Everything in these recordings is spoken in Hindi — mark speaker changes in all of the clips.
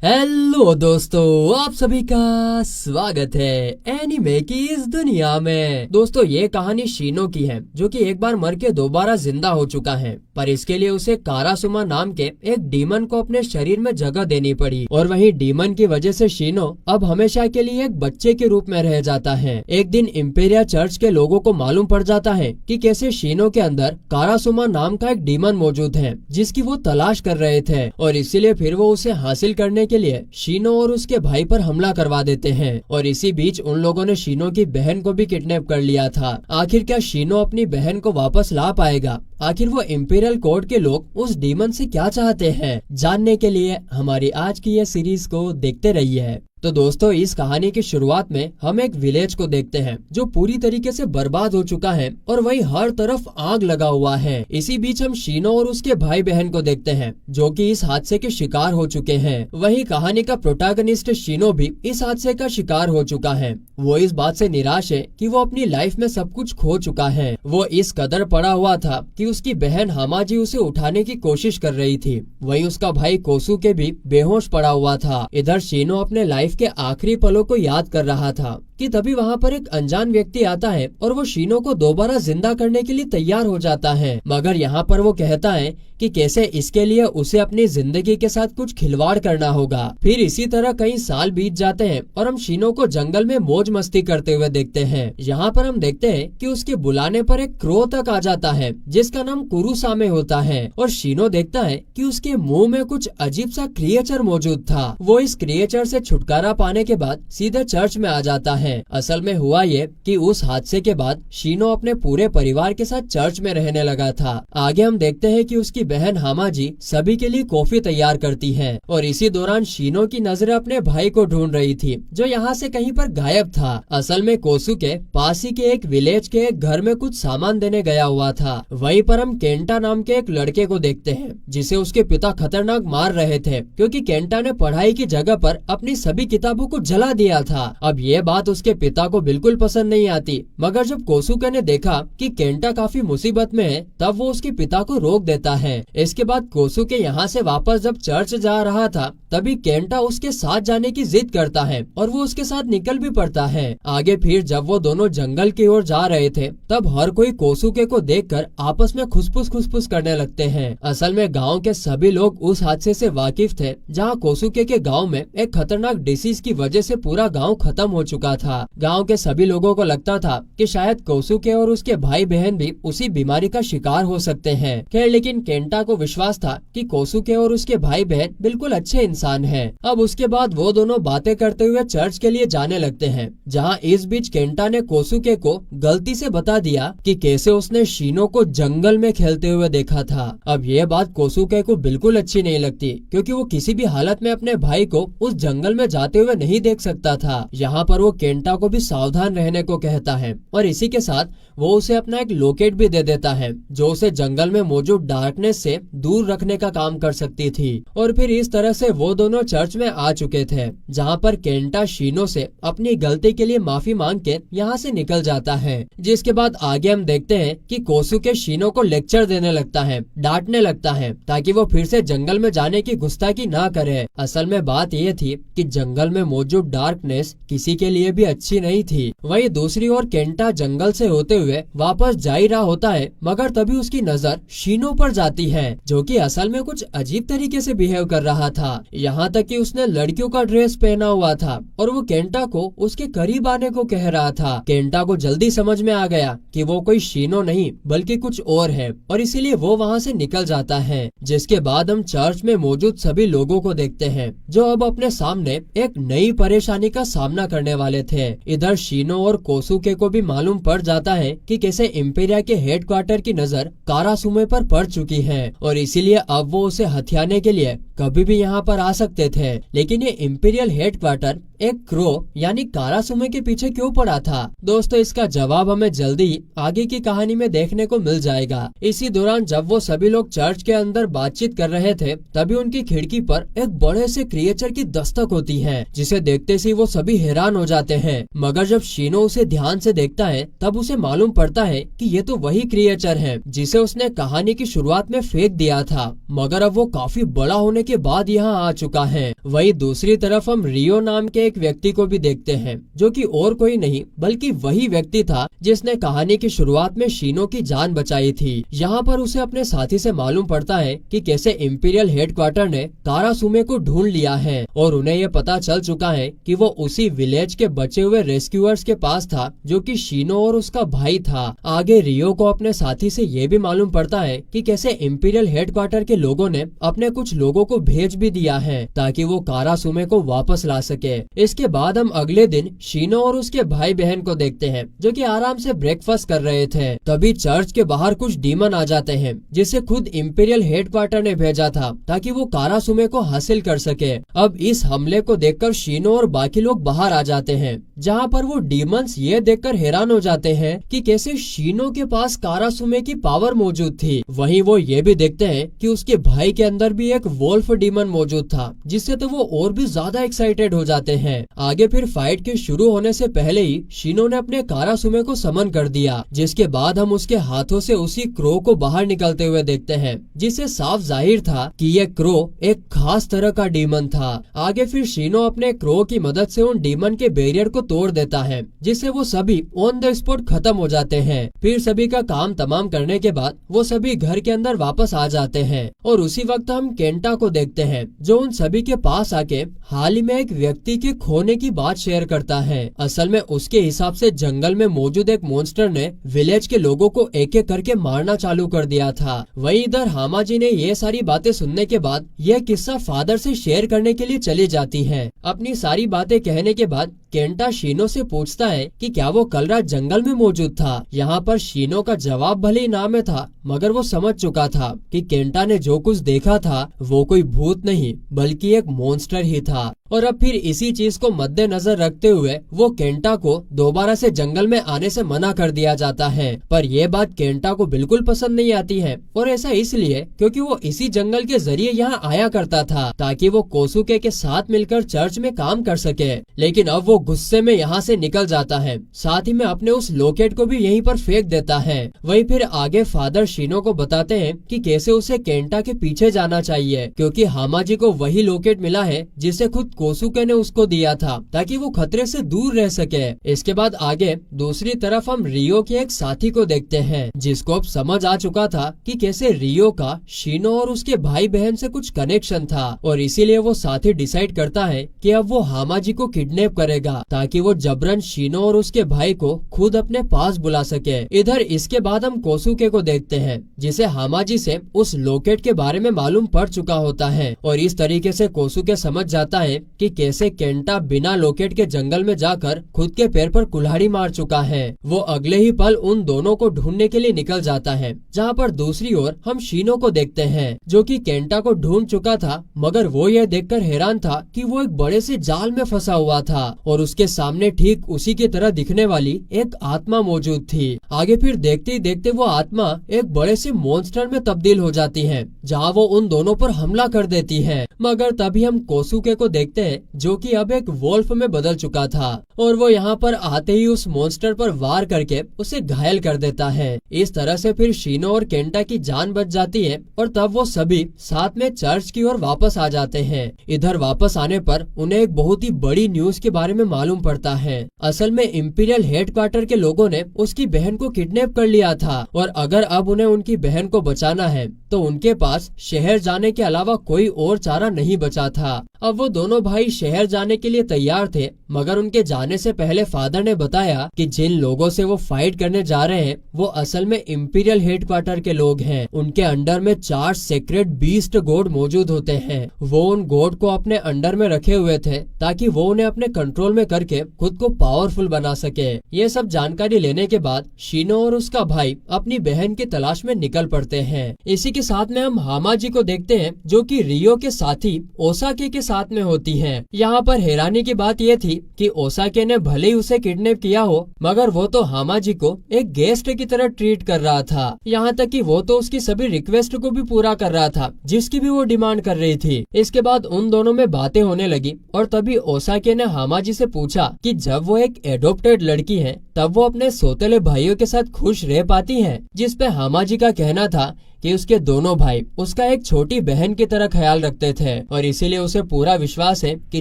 Speaker 1: हेलो दोस्तों, आप सभी का स्वागत है एनीमे की इस दुनिया में। दोस्तों, ये कहानी शीनो की है, जो कि एक बार मर के दोबारा जिंदा हो चुका है, पर इसके लिए उसे कारासुमा नाम के एक डीमन को अपने शरीर में जगह देनी पड़ी। और वहीं डीमन की वजह से शीनो अब हमेशा के लिए एक बच्चे के रूप में रह जाता है। एक दिन इम्पेरिया चर्च के लोगों को मालूम पड़ जाता है कि कैसे शीनो के अंदर कारासुमा नाम का एक डीमन मौजूद है, जिसकी वो तलाश कर रहे थे। और इसीलिए फिर वो उसे हासिल करने के लिए शीनो और उसके भाई पर हमला करवा देते हैं। और इसी बीच उन लोगों ने शीनो की बहन को भी किडनैप कर लिया था। आखिर क्या शीनो अपनी बहन को वापस ला पाएगा? आखिर वो इम्पीरियल कोर्ट के लोग उस डीमन से क्या चाहते हैं? जानने के लिए हमारी आज की ये सीरीज को देखते रहिए। तो दोस्तों, इस कहानी की शुरुआत में हम एक विलेज को देखते हैं जो पूरी तरीके से बर्बाद हो चुका है और वहीं हर तरफ आग लगा हुआ है। इसी बीच हम शीनो और उसके भाई बहन को देखते हैं जो कि इस हादसे के शिकार हो चुके हैं। वहीं कहानी का प्रोटैगनिस्ट शीनो भी इस हादसे का शिकार हो चुका है। वो इस बात से निराश है कि वो अपनी लाइफ में सब कुछ खो चुका है। वो इस कदर पड़ा हुआ था कि उसकी बहन हामाजी उसे उठाने की कोशिश कर रही थी। वहीं उसका भाई कोसुके भी बेहोश पड़ा हुआ था। इधर शीनो अपने लाइफ के आखिरी पलों को याद कर रहा था कि तभी वहाँ पर एक अनजान व्यक्ति आता है और वो शीनो को दोबारा जिंदा करने के लिए तैयार हो जाता है। मगर यहाँ पर वो कहता है कि कैसे इसके लिए उसे अपनी जिंदगी के साथ कुछ खिलवाड़ करना होगा। फिर इसी तरह कई साल बीत जाते हैं और हम शीनो को जंगल में मौज मस्ती करते हुए देखते हैं। यहाँ पर हम देखते हैं कि उसके बुलाने पर एक क्रो तक आ जाता है जिसका नाम कुरुसामे होता है। और शीनो देखता है कि उसके मुंह में कुछ अजीब सा क्रिएचर मौजूद था। वो इस क्रिएचर से छुटकारा पाने के बाद सीधे चर्च में आ जाता है। असल में हुआ ये कि उस हादसे के बाद शीनो अपने पूरे परिवार के साथ चर्च में रहने लगा था। आगे हम देखते हैं कि उसकी बहन हामाजी सभी के लिए कॉफी तैयार करती है। और इसी दौरान शीनो की नजरें अपने भाई को ढूंढ रही थी जो यहाँ से कहीं पर गायब था। असल में कोसुके पास ही के एक विलेज के एक घर में कुछ सामान देने गया हुआ था। वहीं पर हम केंटा नाम के एक लड़के को देखते हैं जिसे उसके पिता खतरनाक मार रहे थे क्योंकि केंटा ने पढ़ाई की जगह पर अपनी सभी किताबों को जला दिया था। अब ये बात उसके पिता को बिल्कुल पसंद नहीं आती, मगर जब कोसुके ने देखा कि केंटा काफी मुसीबत में है तब वो उसके पिता को रोक देता है। इसके बाद कोसुके यहाँ से वापस जब चर्च जा रहा था तभी केंटा उसके साथ जाने की जिद करता है और वो उसके साथ निकल भी पड़ता है। आगे फिर जब वो दोनों जंगल की ओर जा रहे थे तब हर कोई कोसुके को देखकर आपस में खुसफुस करने लगते हैं। असल में गाँव के सभी लोग उस हादसे से वाकिफ थे जहाँ कोसुके के गाँव में एक खतरनाक डिसीज की वजह से पूरा गाँव खत्म हो चुका था। गांव के सभी लोगों को लगता था कि शायद कोसुके और उसके भाई बहन भी उसी बीमारी का शिकार हो सकते हैं। खैर, लेकिन केंटा को विश्वास था कि कोसुके और उसके भाई बहन बिल्कुल अच्छे इंसान हैं। अब उसके बाद वो दोनों बातें करते हुए चर्च के लिए जाने लगते हैं, जहां इस बीच केंटा ने कोसुके को गलती से बता दिया कि कैसे उसने शीनो को जंगल में खेलते हुए देखा था। अब ये बात कोसुके को बिल्कुल अच्छी नहीं लगती क्योंकि वो किसी भी हालत में अपने भाई को उस जंगल में जाते हुए नहीं देख सकता था। यहाँ पर वो केंटा को भी सावधान रहने को कहता है और इसी के साथ वो उसे अपना एक लोकेट भी दे देता है जो उसे जंगल में मौजूद डार्कनेस से दूर रखने का काम कर सकती थी। और फिर इस तरह से वो दोनों चर्च में आ चुके थे जहाँ पर केंटा शीनो से अपनी गलती के लिए माफी मांग के यहाँ से निकल जाता है। जिसके बाद आगे हम देखते हैं कि कोसुके शीनो को लेक्चर देने लगता है, डांटने लगता है ताकि वो फिर से जंगल में जाने की गुस्ताखी ना करे। असल में बात ये थी कि जंगल में मौजूद डार्कनेस किसी के लिए भी अच्छी नहीं थी। वहीं दूसरी ओर केंटा जंगल से होते हुए वापस जा ही रहा होता है, मगर तभी उसकी नजर शीनो पर जाती है जो कि असल में कुछ अजीब तरीके से बिहेव कर रहा था। यहाँ तक कि उसने लड़कियों का ड्रेस पहना हुआ था और वो केंटा को उसके करीब आने को कह रहा था। केंटा को जल्दी समझ में आ गया कि वो कोई शीनो नहीं बल्कि कुछ और है और इसीलिए वो वहाँ से निकल जाता है। जिसके बाद हम चर्च में मौजूद सभी लोगों को देखते हैं जो अब अपने सामने एक नई परेशानी का सामना करने वाले थे। इधर शीनो और कोसुके को भी मालूम पड़ जाता है कि कैसे इम्पेरिया के हेडक्वार्टर की नजर कारासुमे पर पड़ चुकी है और इसीलिए अब वो उसे हथियाने के लिए कभी भी यहाँ पर आ सकते थे। लेकिन ये इम्पीरियल हेडक्वार्टर एक क्रो यानी कारासुमे के पीछे क्यों पड़ा था? दोस्तों इसका जवाब हमें जल्दी आगे की कहानी में देखने को मिल जाएगा। इसी दौरान जब वो सभी लोग चर्च के अंदर बातचीत कर रहे थे तभी उनकी खिड़की पर एक बड़े से क्रिएचर की दस्तक होती है, जिसे देखते ही वो सभी हैरान हो जाते हैं। मगर जब शीनो उसे ध्यान से देखता है तब उसे मालूम पड़ता है कि ये तो वही क्रिएचर है जिसे उसने कहानी की शुरुआत में फेंक दिया था, मगर अब वो काफी बड़ा होने के बाद यहाँ आ चुका है। वही दूसरी तरफ हम रियो नाम के एक व्यक्ति को भी देखते हैं, जो कि और कोई नहीं बल्कि वही व्यक्ति था जिसने कहानी की शुरुआत में शीनो की जान बचाई थी। यहाँ पर उसे अपने साथी से मालूम पड़ता है कि कैसे इंपीरियल हेडक्वार्टर ने कारासुमे को ढूंढ लिया है और उन्हें ये पता चल चुका है कि वो उसी विलेज के बचे हुए रेस्क्यूअर्स के पास था जो कि शीनो और उसका भाई था। आगे रियो को अपने साथी से ये भी मालूम पड़ता है कि कैसे इंपीरियल हेडक्वार्टर के लोगों ने अपने कुछ लोगों को भेज भी दिया है ताकि वो कारासुमे को वापस ला सके। इसके बाद हम अगले दिन शीनो और उसके भाई बहन को देखते हैं जो कि आराम से ब्रेकफास्ट कर रहे थे। तभी चर्च के बाहर कुछ डीमन आ जाते हैं जिसे खुद इंपीरियल हेडक्वार्टर ने भेजा था ताकि वो कारासुमे को हासिल कर सके। अब इस हमले को देखकर शीनो और बाकी लोग बाहर आ जाते हैं, जहाँ पर वो डीमंस ये देखकर हैरान हो जाते हैं कि कैसे शीनो के पास कारासुमे की पावर मौजूद थी। वहीं वो ये भी देखते हैं कि उसके भाई के अंदर भी एक वोल्फ डीमन मौजूद था, जिससे तो वो और भी ज्यादा एक्साइटेड हो जाते हैं। आगे फिर फाइट के शुरू होने से पहले ही शीनो ने अपने कारासुमे को समन कर दिया, जिसके बाद हम उसके हाथों से उसी क्रो को बाहर निकलते हुए देखते हैं, जिससे साफ जाहिर था कि ये क्रो एक खास तरह का डीमन था। आगे फिर शीनो अपने क्रो की मदद से उन डीमन के बैरियर को तोड़ देता है, जिससे वो सभी ऑन द स्पॉट खत्म हो जाते हैं। फिर सभी का काम तमाम करने के बाद वो सभी घर के अंदर वापस आ जाते हैं और उसी वक्त हम केंटा को देखते हैं जो उन सभी के पास आके हाल ही में एक व्यक्ति के खोने की बात शेयर करता है। असल में उसके हिसाब से जंगल में मौजूद एक मॉन्स्टर ने विलेज के लोगों को एक एक करके मारना चालू कर दिया था। वहीं इधर हामाजी ने ये सारी बातें सुनने के बाद यह किस्सा फादर से शेयर करने के लिए चली जाती है। अपनी सारी बातें कहने के बाद केंटा शीनो से पूछता है कि क्या वो कल रात जंगल में मौजूद था। यहाँ पर शीनो का जवाब भले ही ना में था, मगर वो समझ चुका था कि केंटा ने जो कुछ देखा था वो कोई भूत नहीं बल्कि एक मॉन्स्टर ही था। और अब फिर इसी चीज को मद्देनजर रखते हुए वो केंटा को दोबारा से जंगल में आने से मना कर दिया जाता है। पर यह बात केंटा को बिल्कुल पसंद नहीं आती है, और ऐसा इसलिए क्योंकि वो इसी जंगल के जरिए यहाँ आया करता था ताकि वो कोसुके के साथ मिलकर चर्च में काम कर सके। लेकिन अब वो गुस्से में यहाँ से निकल जाता है, साथ ही में अपने उस लोकेट को भी यहीं पर फेंक देता है। वहीं फिर आगे फादर शीनो को बताते हैं कि कैसे उसे केंटा के पीछे जाना चाहिए, क्योंकि हामाजी को वही लोकेट मिला है जिसे खुद कोसुके ने उसको दिया था ताकि वो खतरे से दूर रह सके। इसके बाद आगे दूसरी तरफ हम रियो के एक साथी को देखते हैं जिसको अब समझ आ चुका था कि कैसे रियो का शीनो और उसके भाई बहन से कुछ कनेक्शन था, और इसीलिए वो साथी डिसाइड करता है कि अब वो हामाजी को किडनैप करेगा ताकि वो जबरन शीनो और उसके भाई को खुद अपने पास बुला सके। इधर इसके बाद हम कोसुके को देखते हैं जिसे हामाजी से उस लोकेट के बारे में मालूम पड़ चुका होता है, और इस तरीके से कोसुके समझ जाता है कि कैसे केंटा बिना लोकेट के जंगल में जाकर खुद के पैर पर कुल्हाड़ी मार चुका है। वो अगले ही पल उन दोनों को ढूंढने के लिए निकल जाता है, जहाँ पर दूसरी ओर हम शीनो को देखते हैं जो कि केंटा को ढूंढ चुका था, मगर वो यह देखकर हैरान था कि वो एक बड़े से जाल में फंसा हुआ था और उसके सामने ठीक उसी की तरह दिखने वाली एक आत्मा मौजूद थी। आगे फिर देखते ही देखते वो आत्मा एक बड़े से मॉन्स्टर में तब्दील हो जाती है, जहाँ वो उन दोनों पर हमला कर देती है। मगर तभी हम कोसुके को देखते हैं जो कि अब एक वोल्फ में बदल चुका था, और वो यहाँ पर आते ही उस मॉन्स्टर पर वार करके उसे घायल कर देता है। इस तरह से फिर शीनो और केंटा की जान बच जाती है, और तब वो सभी साथ में चर्च की ओर वापस आ जाते हैं। इधर वापस आने पर उन्हें एक बहुत ही बड़ी न्यूज के बारे में मालूम पड़ता है। असल में इंपीरियल हेडक्वार्टर के लोगों ने उसकी बहन को किडनैप कर लिया था, और अगर अब उन्हें उनकी बहन को बचाना है तो उनके पास शहर जाने के अलावा कोई और चारा नहीं बचा था। अब वो दोनों भाई शहर जाने के लिए तैयार थे, मगर उनके जाने से पहले फादर ने बताया कि जिन लोगों से वो फाइट करने जा रहे हैं वो असल में इंपीरियल हेडक्वार्टर के लोग हैं। उनके अंडर में 4 सेक्रेट बीस्ट गॉड मौजूद होते हैं। वो उन गॉड को अपने अंडर में रखे हुए थे ताकि वो उन्हें अपने कंट्रोल में करके खुद को पावरफुल बना सके। ये सब जानकारी लेने के बाद शीनो और उसका भाई अपनी बहन की तलाश में निकल पड़ते हैं। इसी के साथ में हम हामाजी को देखते हैं जो कि रियो के साथी ओसाके के साथ में होती है। यहाँ पर हैरानी की बात यह थी कि ओसाके ने भले ही उसे किडनैप किया हो मगर वो तो हामाजी को एक गेस्ट की तरह ट्रीट कर रहा था। यहाँ तक कि वो तो उसकी सभी रिक्वेस्ट को भी पूरा कर रहा था जिसकी भी वो डिमांड कर रही थी। इसके बाद उन दोनों में बातें होने लगी और तभी ओसाके ने हामाजी से पूछा कि जब वो एक एडोप्टेड लड़की है तब वो अपने सौतेले भाइयों के साथ खुश रह पाती है, जिस पे हामाजी का कहना था कि उसके दोनों भाई उसका एक छोटी बहन की तरह ख्याल रखते थे और इसीलिए उसे पूरा विश्वास है कि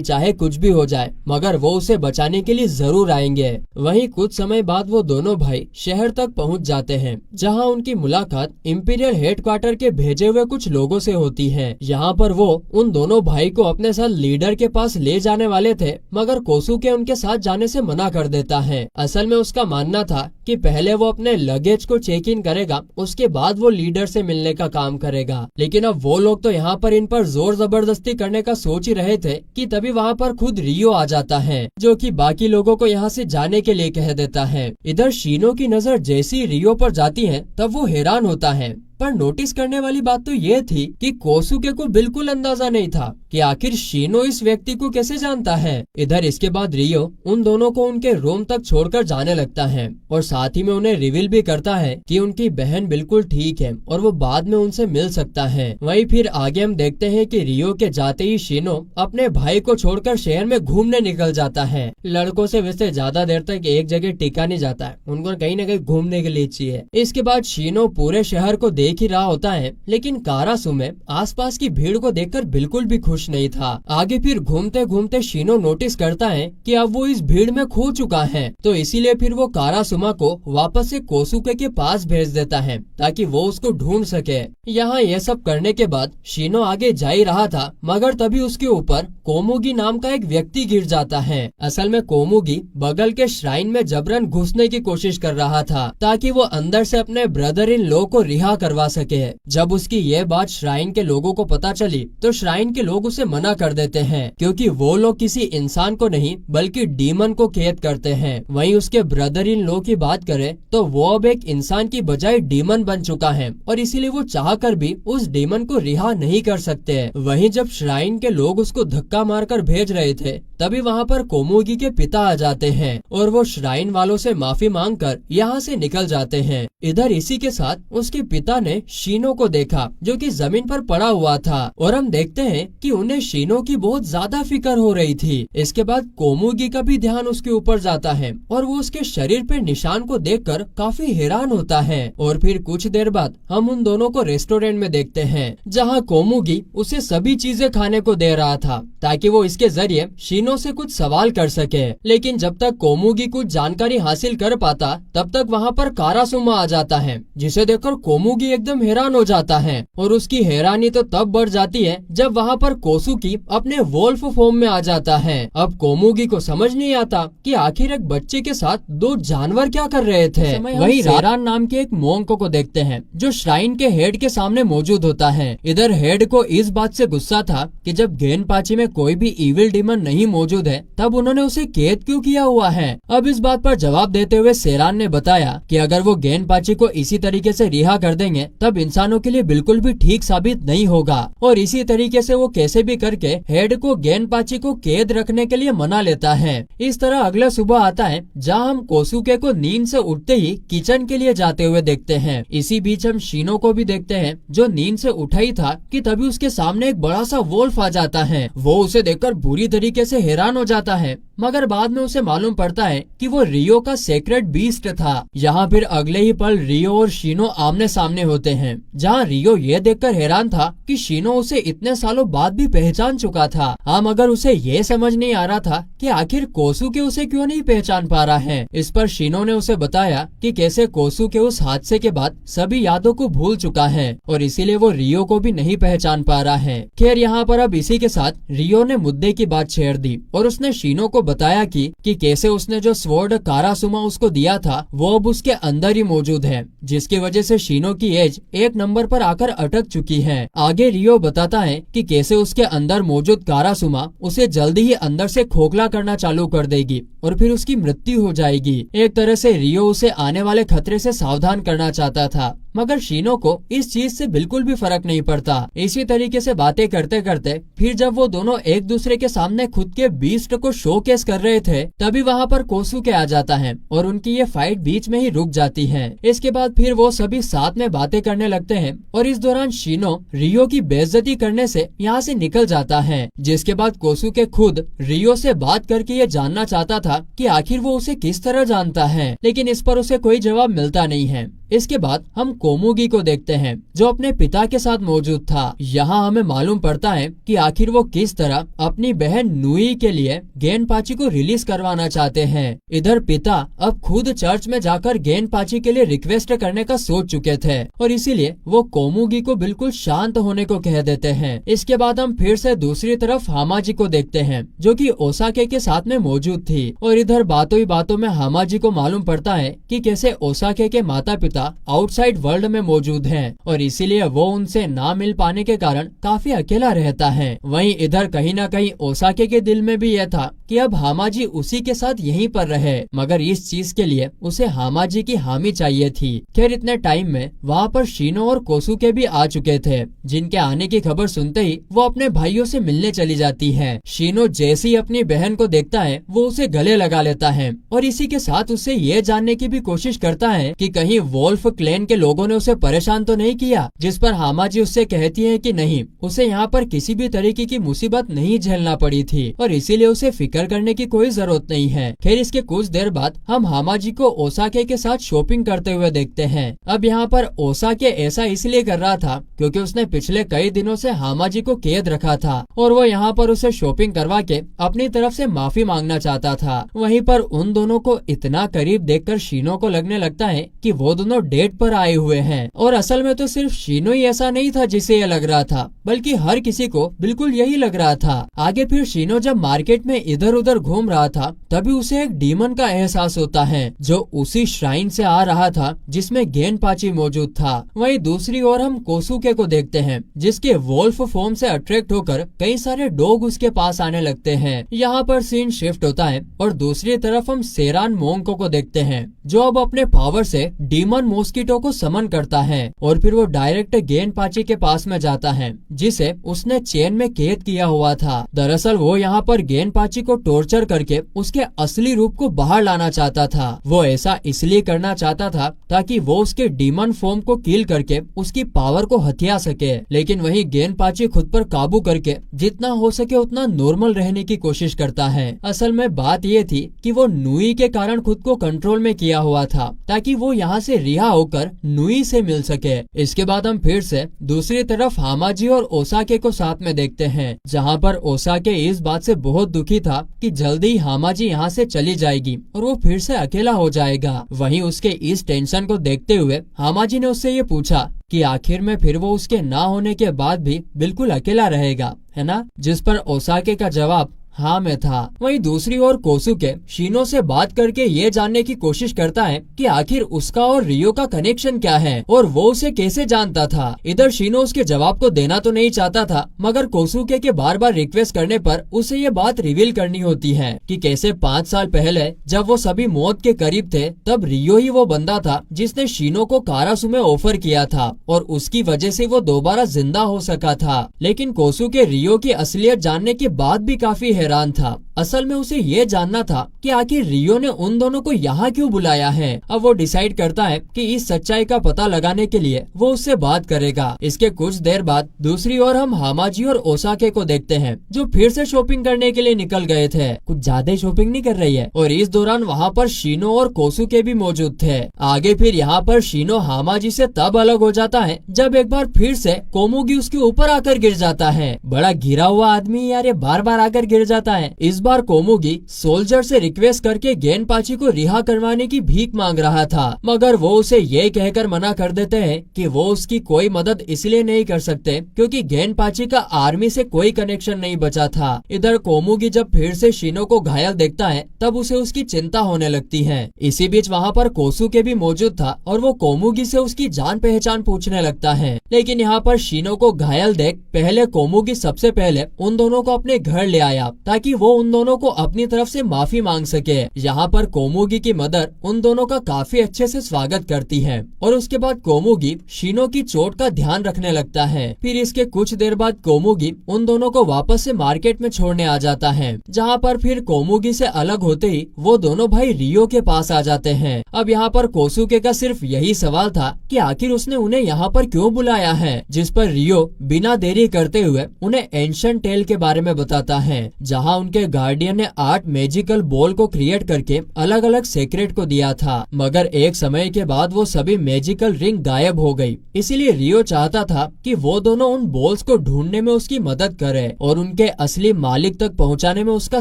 Speaker 1: चाहे कुछ भी हो जाए मगर वो उसे बचाने के लिए जरूर आएंगे। वहीं कुछ समय बाद वो दोनों भाई शहर तक पहुंच जाते हैं जहां उनकी मुलाकात इंपीरियल हेडक्वार्टर के भेजे हुए कुछ लोगों से होती है। यहाँ पर वो उन दोनों भाई को अपने साथ लीडर के पास ले जाने वाले थे मगर कोसुके उनके साथ जाने से मना कर देता है। असल में उसका मानना था कि पहले वो अपने लगेज को चेक इन करेगा उसके बाद वो लीडर से मिलने का काम करेगा। लेकिन अब वो लोग तो यहाँ पर इन पर जोर जबरदस्ती करने का सोच ही रहे थे कि तभी वहाँ पर खुद रियो आ जाता है जो कि बाकी लोगों को यहाँ से जाने के लिए कह देता है। इधर शीनो की नजर जैसी रियो पर जाती है तब वो हैरान होता है, पर नोटिस करने वाली बात तो ये थी कि कोसुके को बिल्कुल अंदाजा नहीं था कि आखिर शीनो इस व्यक्ति को कैसे जानता है। इधर इसके बाद रियो उन दोनों को उनके रूम तक छोड़कर जाने लगता है और साथ ही में उन्हें रिवील भी करता है कि उनकी बहन बिल्कुल ठीक है और वो बाद में उनसे मिल सकता है। वहीं फिर आगे हम देखते हैं कि रियो के जाते ही शीनो अपने भाई को छोड़कर शहर में घूमने निकल जाता है। लड़कों से वैसे ज्यादा देर तक एक जगह टिका नहीं जाता है, उनको कहीं न कहीं घूमने के लिए चाहिए। इसके बाद शीनो पूरे शहर को देख ही रहा होता है लेकिन कारासुमे आसपास की भीड़ को देखकर बिल्कुल भी खुश नहीं था। आगे फिर घूमते घूमते शीनो नोटिस करता है कि अब वो इस भीड़ में खो चुका है, तो इसीलिए फिर वो कारासुमा को वापस से कोसुके के पास भेज देता है ताकि वो उसको ढूंढ सके। यहाँ यह सब करने के बाद शीनो आगे जा ही रहा था मगर तभी उसके ऊपर कोमुगी नाम का एक व्यक्ति गिर जाता है। असल में कोमुगी बगल के श्राइन में जबरन घुसने की कोशिश कर रहा था ताकि वो अंदर से अपने ब्रदर इन लॉ को रिहा करवा सके। जब उसकी ये बात श्राइन के लोगों को पता चली तो श्राइन के लोग उसे मना कर देते हैं क्योंकि वो लोग किसी इंसान को नहीं बल्कि डीमन को कैद करते हैं। वहीं उसके ब्रदर इन लॉ की बात करें तो वो अब एक इंसान की बजाय डीमन बन चुका है और इसीलिए वो चाहकर भी उस डीमन को रिहा नहीं कर सकते। वहीं जब श्राइन के लोग उसको धक्का मारकर भेज रहे थे तभी वहाँ पर कोमुगी के पिता आ जाते हैं और वो श्राइन वालों से माफी मांगकर यहाँ से निकल जाते हैं। इधर इसी के साथ उसके पिता ने शीनो को देखा जो कि जमीन पर पड़ा हुआ था और हम देखते हैं कि उन्हें शीनो की बहुत ज्यादा फिक्र हो रही थी। इसके बाद कोमुगी का भी ध्यान उसके ऊपर जाता है और वो उसके शरीर पे निशान को देखकर काफी हैरान होता है। और फिर कुछ देर बाद हम उन दोनों को रेस्टोरेंट में देखते हैं जहाँ कोमुगी उसे सभी चीजें खाने को दे रहा था ताकि वो इसके जरिए शीनो से कुछ सवाल कर सके। लेकिन जब तक कोमुगी कुछ जानकारी हासिल कर पाता तब तक वहाँ पर कारासुमा आ जाता है जिसे देखकर कोमुगी एकदम हैरान हो जाता है और उसकी हैरानी तो तब बढ़ जाती है जब वहाँ पर कोसुकी अपने वोल्फ फॉर्म में आ जाता है। अब कोमुगी को समझ नहीं आता कि आखिर एक बच्चे के साथ दो जानवर क्या कर रहे थे। वही रारान नाम के एक मोंको को देखते हैं जो श्राइन के हेड के सामने मौजूद होता है। इधर हेड को इस बात से गुस्सा था कि जब गेनपाची में कोई भी इविल डीमन नहीं मौजूद है तब उन्होंने उसे कैद क्यों किया हुआ है। अब इस बात पर जवाब देते हुए सेरान ने बताया कि अगर वो गेनपाची को इसी तरीके से रिहा कर देंगे तब इंसानों के लिए बिल्कुल भी ठीक साबित नहीं होगा और इसी तरीके से वो कैसे भी करके हेड को गेनपाची को कैद रखने के लिए मना लेता है। इस तरह अगला सुबह आता है जहाँ हम कोसुके को नींद से उठते ही किचन के लिए जाते हुए देखते हैं। इसी बीच हम शीनो को भी देखते हैं जो नींद से उठा ही था कि तभी उसके सामने एक बड़ा सा वोल्फ आ जाता है। वो उसे देखकर बुरी तरीके से हैरान हो जाता है मगर बाद में उसे मालूम पड़ता है कि वो रियो का सेक्रेट बीस्ट था। यहाँ फिर अगले ही पल रियो और शीनो आमने सामने होते हैं जहाँ रियो ये देखकर हैरान था कि शीनो उसे इतने सालों बाद भी पहचान चुका था। हाँ मगर उसे ये समझ नहीं आ रहा था कि आखिर कोसुके उसे क्यों नहीं पहचान पा रहा है। इस पर शीनो ने उसे बताया कि कैसे कोसुके उस हादसे के बाद सभी यादों को भूल चुका है और इसीलिए वो रियो को भी नहीं पहचान पा रहा है। खैर यहाँ पर अब इसी के साथ रियो ने मुद्दे की बात छेड़ दी और उसने शीनो को बताया कि कैसे उसने जो स्वॉर्ड कारासुमा उसको दिया था वो अब उसके अंदर ही मौजूद है, जिसकी वजह से शीनो की एज एक नंबर पर आकर अटक चुकी है। आगे रियो बताता है कि कैसे उसके अंदर मौजूद कारासुमा उसे जल्दी ही अंदर से खोखला करना चालू कर देगी और फिर उसकी मृत्यु हो जाएगी। एक तरह से रियो उसे आने वाले खतरे से सावधान करना चाहता था, मगर शीनो को इस चीज से बिल्कुल भी फर्क नहीं पड़ता। इसी तरीके से बातें करते करते फिर जब वो दोनों एक दूसरे के सामने खुद के बीस्ट को शोकेस कर रहे थे, तभी वहाँ पर कोसुके आ जाता है और उनकी ये फाइट बीच में ही रुक जाती है। इसके बाद फिर वो सभी साथ में बातें करने लगते हैं और इस दौरान शीनो रियो की बेइज्जती करने से यहाँ से निकल जाता है। जिसके बाद कोसुके खुद रियो से बात करके ये जानना चाहता था कि आखिर वो उसे किस तरह जानता है, लेकिन इस पर उसे कोई जवाब मिलता नहीं है। इसके बाद हम कोमुगी को देखते हैं जो अपने पिता के साथ मौजूद था। यहाँ हमें मालूम पड़ता है कि आखिर वो किस तरह अपनी बहन नुई के लिए गेनपाची को रिलीज करवाना चाहते हैं। इधर पिता अब खुद चर्च में जाकर गेनपाची के लिए रिक्वेस्ट करने का सोच चुके थे और इसीलिए वो कोमुगी को बिल्कुल शांत होने को कह देते हैं। इसके बाद हम फिर से दूसरी तरफ हामाजी को देखते हैं जो कि ओसाके के साथ में मौजूद थी और इधर बातों ही बातों में हामाजी को मालूम पड़ता है कि कैसे ओसाके के माता पिता आउटसाइड वर्ल्ड में मौजूद हैं और इसीलिए वो उनसे ना मिल पाने के कारण काफी अकेला रहता है। वहीं इधर कहीं न कहीं ओसाके के दिल में भी यह था कि अब हामाजी उसी के साथ यहीं पर रहे, मगर इस चीज के लिए उसे हामाजी की हामी चाहिए थी। खैर इतने टाइम में वहाँ पर शीनो और कोसुके भी आ चुके थे, जिनके आने की खबर सुनते ही वो अपने भाइयों से मिलने चली जाती है। शीनो जैसे ही अपनी बहन को देखता है वो उसे गले लगा लेता है और इसी के साथ उससे ये जानने की भी कोशिश करता है कि कहीं वोल्फ क्लैन के लोगों ने उसे परेशान तो नहीं किया, जिस पर हामाजी उससे कहती है कि नहीं, उसे यहाँ पर किसी भी तरीके की मुसीबत नहीं झेलना पड़ी थी और इसीलिए उसे फिक्र करने की कोई जरूरत नहीं है। खैर इसके कुछ देर बाद हम हामाजी को ओसाके के साथ शॉपिंग करते हुए देखते हैं। अब यहाँ पर ओसाके ऐसा इसलिए कर रहा था क्योंकि उसने पिछले कई दिनों से हामाजी को कैद रखा था और वो यहाँ पर उसे शॉपिंग करवा के अपनी तरफ से माफी मांगना चाहता था। वहीं पर उन दोनों को इतना करीब देखकर शीनो को लगने लगता है कि वो दोनों डेट पर आए हुए हैं और असल में तो सिर्फ शीनो ही ऐसा नहीं था जिसे ये लग रहा था, बल्कि हर किसी को बिल्कुल यही लग रहा था। आगे फिर शीनो जब मार्केट में इधर उधर घूम रहा था तभी उसे एक डीमन का एहसास होता है जो उसी श्राइन से आ रहा था जिसमें गेनपाची मौजूद था। वहीं दूसरी ओर हम कोसुके को देखते हैं जिसके वोल्फ फॉर्म से अट्रैक्ट होकर कई सारे डॉग उसके पास आने लगते हैं। यहाँ पर सीन शिफ्ट होता है और दूसरी तरफ हम सेरान मोंको को देखते हैं जो अब अपने पावर से डीमन मॉस्किटो को समन करता है और फिर वो डायरेक्ट गेनपाची के पास में जाता है जिसे उसने चेन में कैद किया हुआ था। दरअसल वो यहाँ पर गेनपाची को टॉर्चर करके उसके असली रूप को बाहर लाना चाहता था। वो ऐसा इसलिए करना चाहता था ताकि वो उसके डीमन फॉर्म को किल करके उसकी पावर को हथिया सके, लेकिन वही गेनपाची खुद पर काबू करके जितना हो सके उतना नॉर्मल रहने की कोशिश करता है। असल में बात ये थी कि वो नुई के कारण खुद को कंट्रोल में किया हुआ था ताकि वो यहाँ से रिहा होकर नुई से मिल सके। इसके बाद हम फिर से दूसरी तरफ हामाजी और ओसाके को साथ में देखते हैं जहाँ पर ओसाके इस बात से बहुत दुखी था कि जल्दी ही हामाजी यहाँ से चली जाएगी और वो फिर से अकेला हो जाएगा। वहीं उसके इस टेंशन को देखते हुए हामाजी ने उससे ये पूछा कि आखिर में फिर वो उसके ना होने के बाद भी बिल्कुल अकेला रहेगा, है ना? जिस पर ओसाके का जवाब हाँ में था। वहीं दूसरी ओर कोसुके शीनो से बात करके ये जानने की कोशिश करता है कि आखिर उसका और रियो का कनेक्शन क्या है और वो उसे कैसे जानता था। इधर शीनो उसके जवाब को देना तो नहीं चाहता था, मगर कोसुके के बार बार रिक्वेस्ट करने पर उसे ये बात रिवील करनी होती है कि कैसे 5 साल पहले जब वो सभी मौत के करीब थे तब रियो ही वो बंदा था जिसने शीनो को कारासुमे ऑफर किया था और उसकी वजह से वो दोबारा जिंदा हो सका था। लेकिन कोसुके रियो की असलियत जानने के बाद भी काफी हैरान था। असल में उसे ये जानना था कि आखिर रियो ने उन दोनों को यहाँ क्यों बुलाया है। अब वो डिसाइड करता है कि इस सच्चाई का पता लगाने के लिए वो उससे बात करेगा। इसके कुछ देर बाद दूसरी ओर हम हामाजी और ओसाके को देखते हैं जो फिर से शॉपिंग करने के लिए निकल गए थे। कुछ ज्यादा शॉपिंग नहीं कर रही है और इस दौरान वहाँ पर शीनो और कोसुके भी मौजूद थे। आगे फिर यहाँ पर शीनो हामाजी से तब अलग हो जाता है जब एक बार फिर से कोमुगी उसके ऊपर आकर गिर जाता है। बड़ा गिरा हुआ आदमी यार, ये बार बार आकर गिर जाता है। इस बार कोमुगी सोल्जर से रिक्वेस्ट करके गेनपाची को रिहा करवाने की भीख मांग रहा था, मगर वो उसे ये कहकर मना कर देते हैं कि वो उसकी कोई मदद इसलिए नहीं कर सकते क्योंकि गेनपाची का आर्मी से कोई कनेक्शन नहीं बचा था। इधर कोमुगी जब फिर से शिनो को घायल देखता है तब उसे उसकी चिंता होने लगती है। इसी बीच वहाँ पर कोसुके भी मौजूद था और वो कोमुगी से उसकी जान पहचान पूछने लगता है। लेकिन यहाँ पर शिनो को घायल देख पहले कोमुगी सबसे पहले उन दोनों को अपने घर ले आया ताकि वो उन दोनों को अपनी तरफ से माफी मांग सके। यहाँ पर कोमुगी की मदर उन दोनों का काफी अच्छे से स्वागत करती है और उसके बाद कोमुगी शिनो की चोट का ध्यान रखने लगता है। फिर इसके कुछ देर बाद कोमुगी उन दोनों को वापस से मार्केट में छोड़ने आ जाता है, जहाँ पर फिर कोमुगी से अलग होते ही वो दोनों भाई रियो के पास आ जाते हैं। अब यहाँ पर कोसुके का सिर्फ यही सवाल था कि आखिर उसने उन्हें यहाँ पर क्यों बुलाया है, जिस पर रियो बिना देरी करते हुए उन्हें एंशिएंट टेल के बारे में बताता है, जहाँ उनके गार्डियन ने 8 मैजिकल बॉल को क्रिएट करके अलग अलग सीक्रेट को दिया था, मगर एक समय के बाद वो सभी मैजिकल रिंग गायब हो गई। इसीलिए रियो चाहता था कि वो दोनों उन बॉल्स को ढूंढने में उसकी मदद करे और उनके असली मालिक तक पहुंचाने में उसका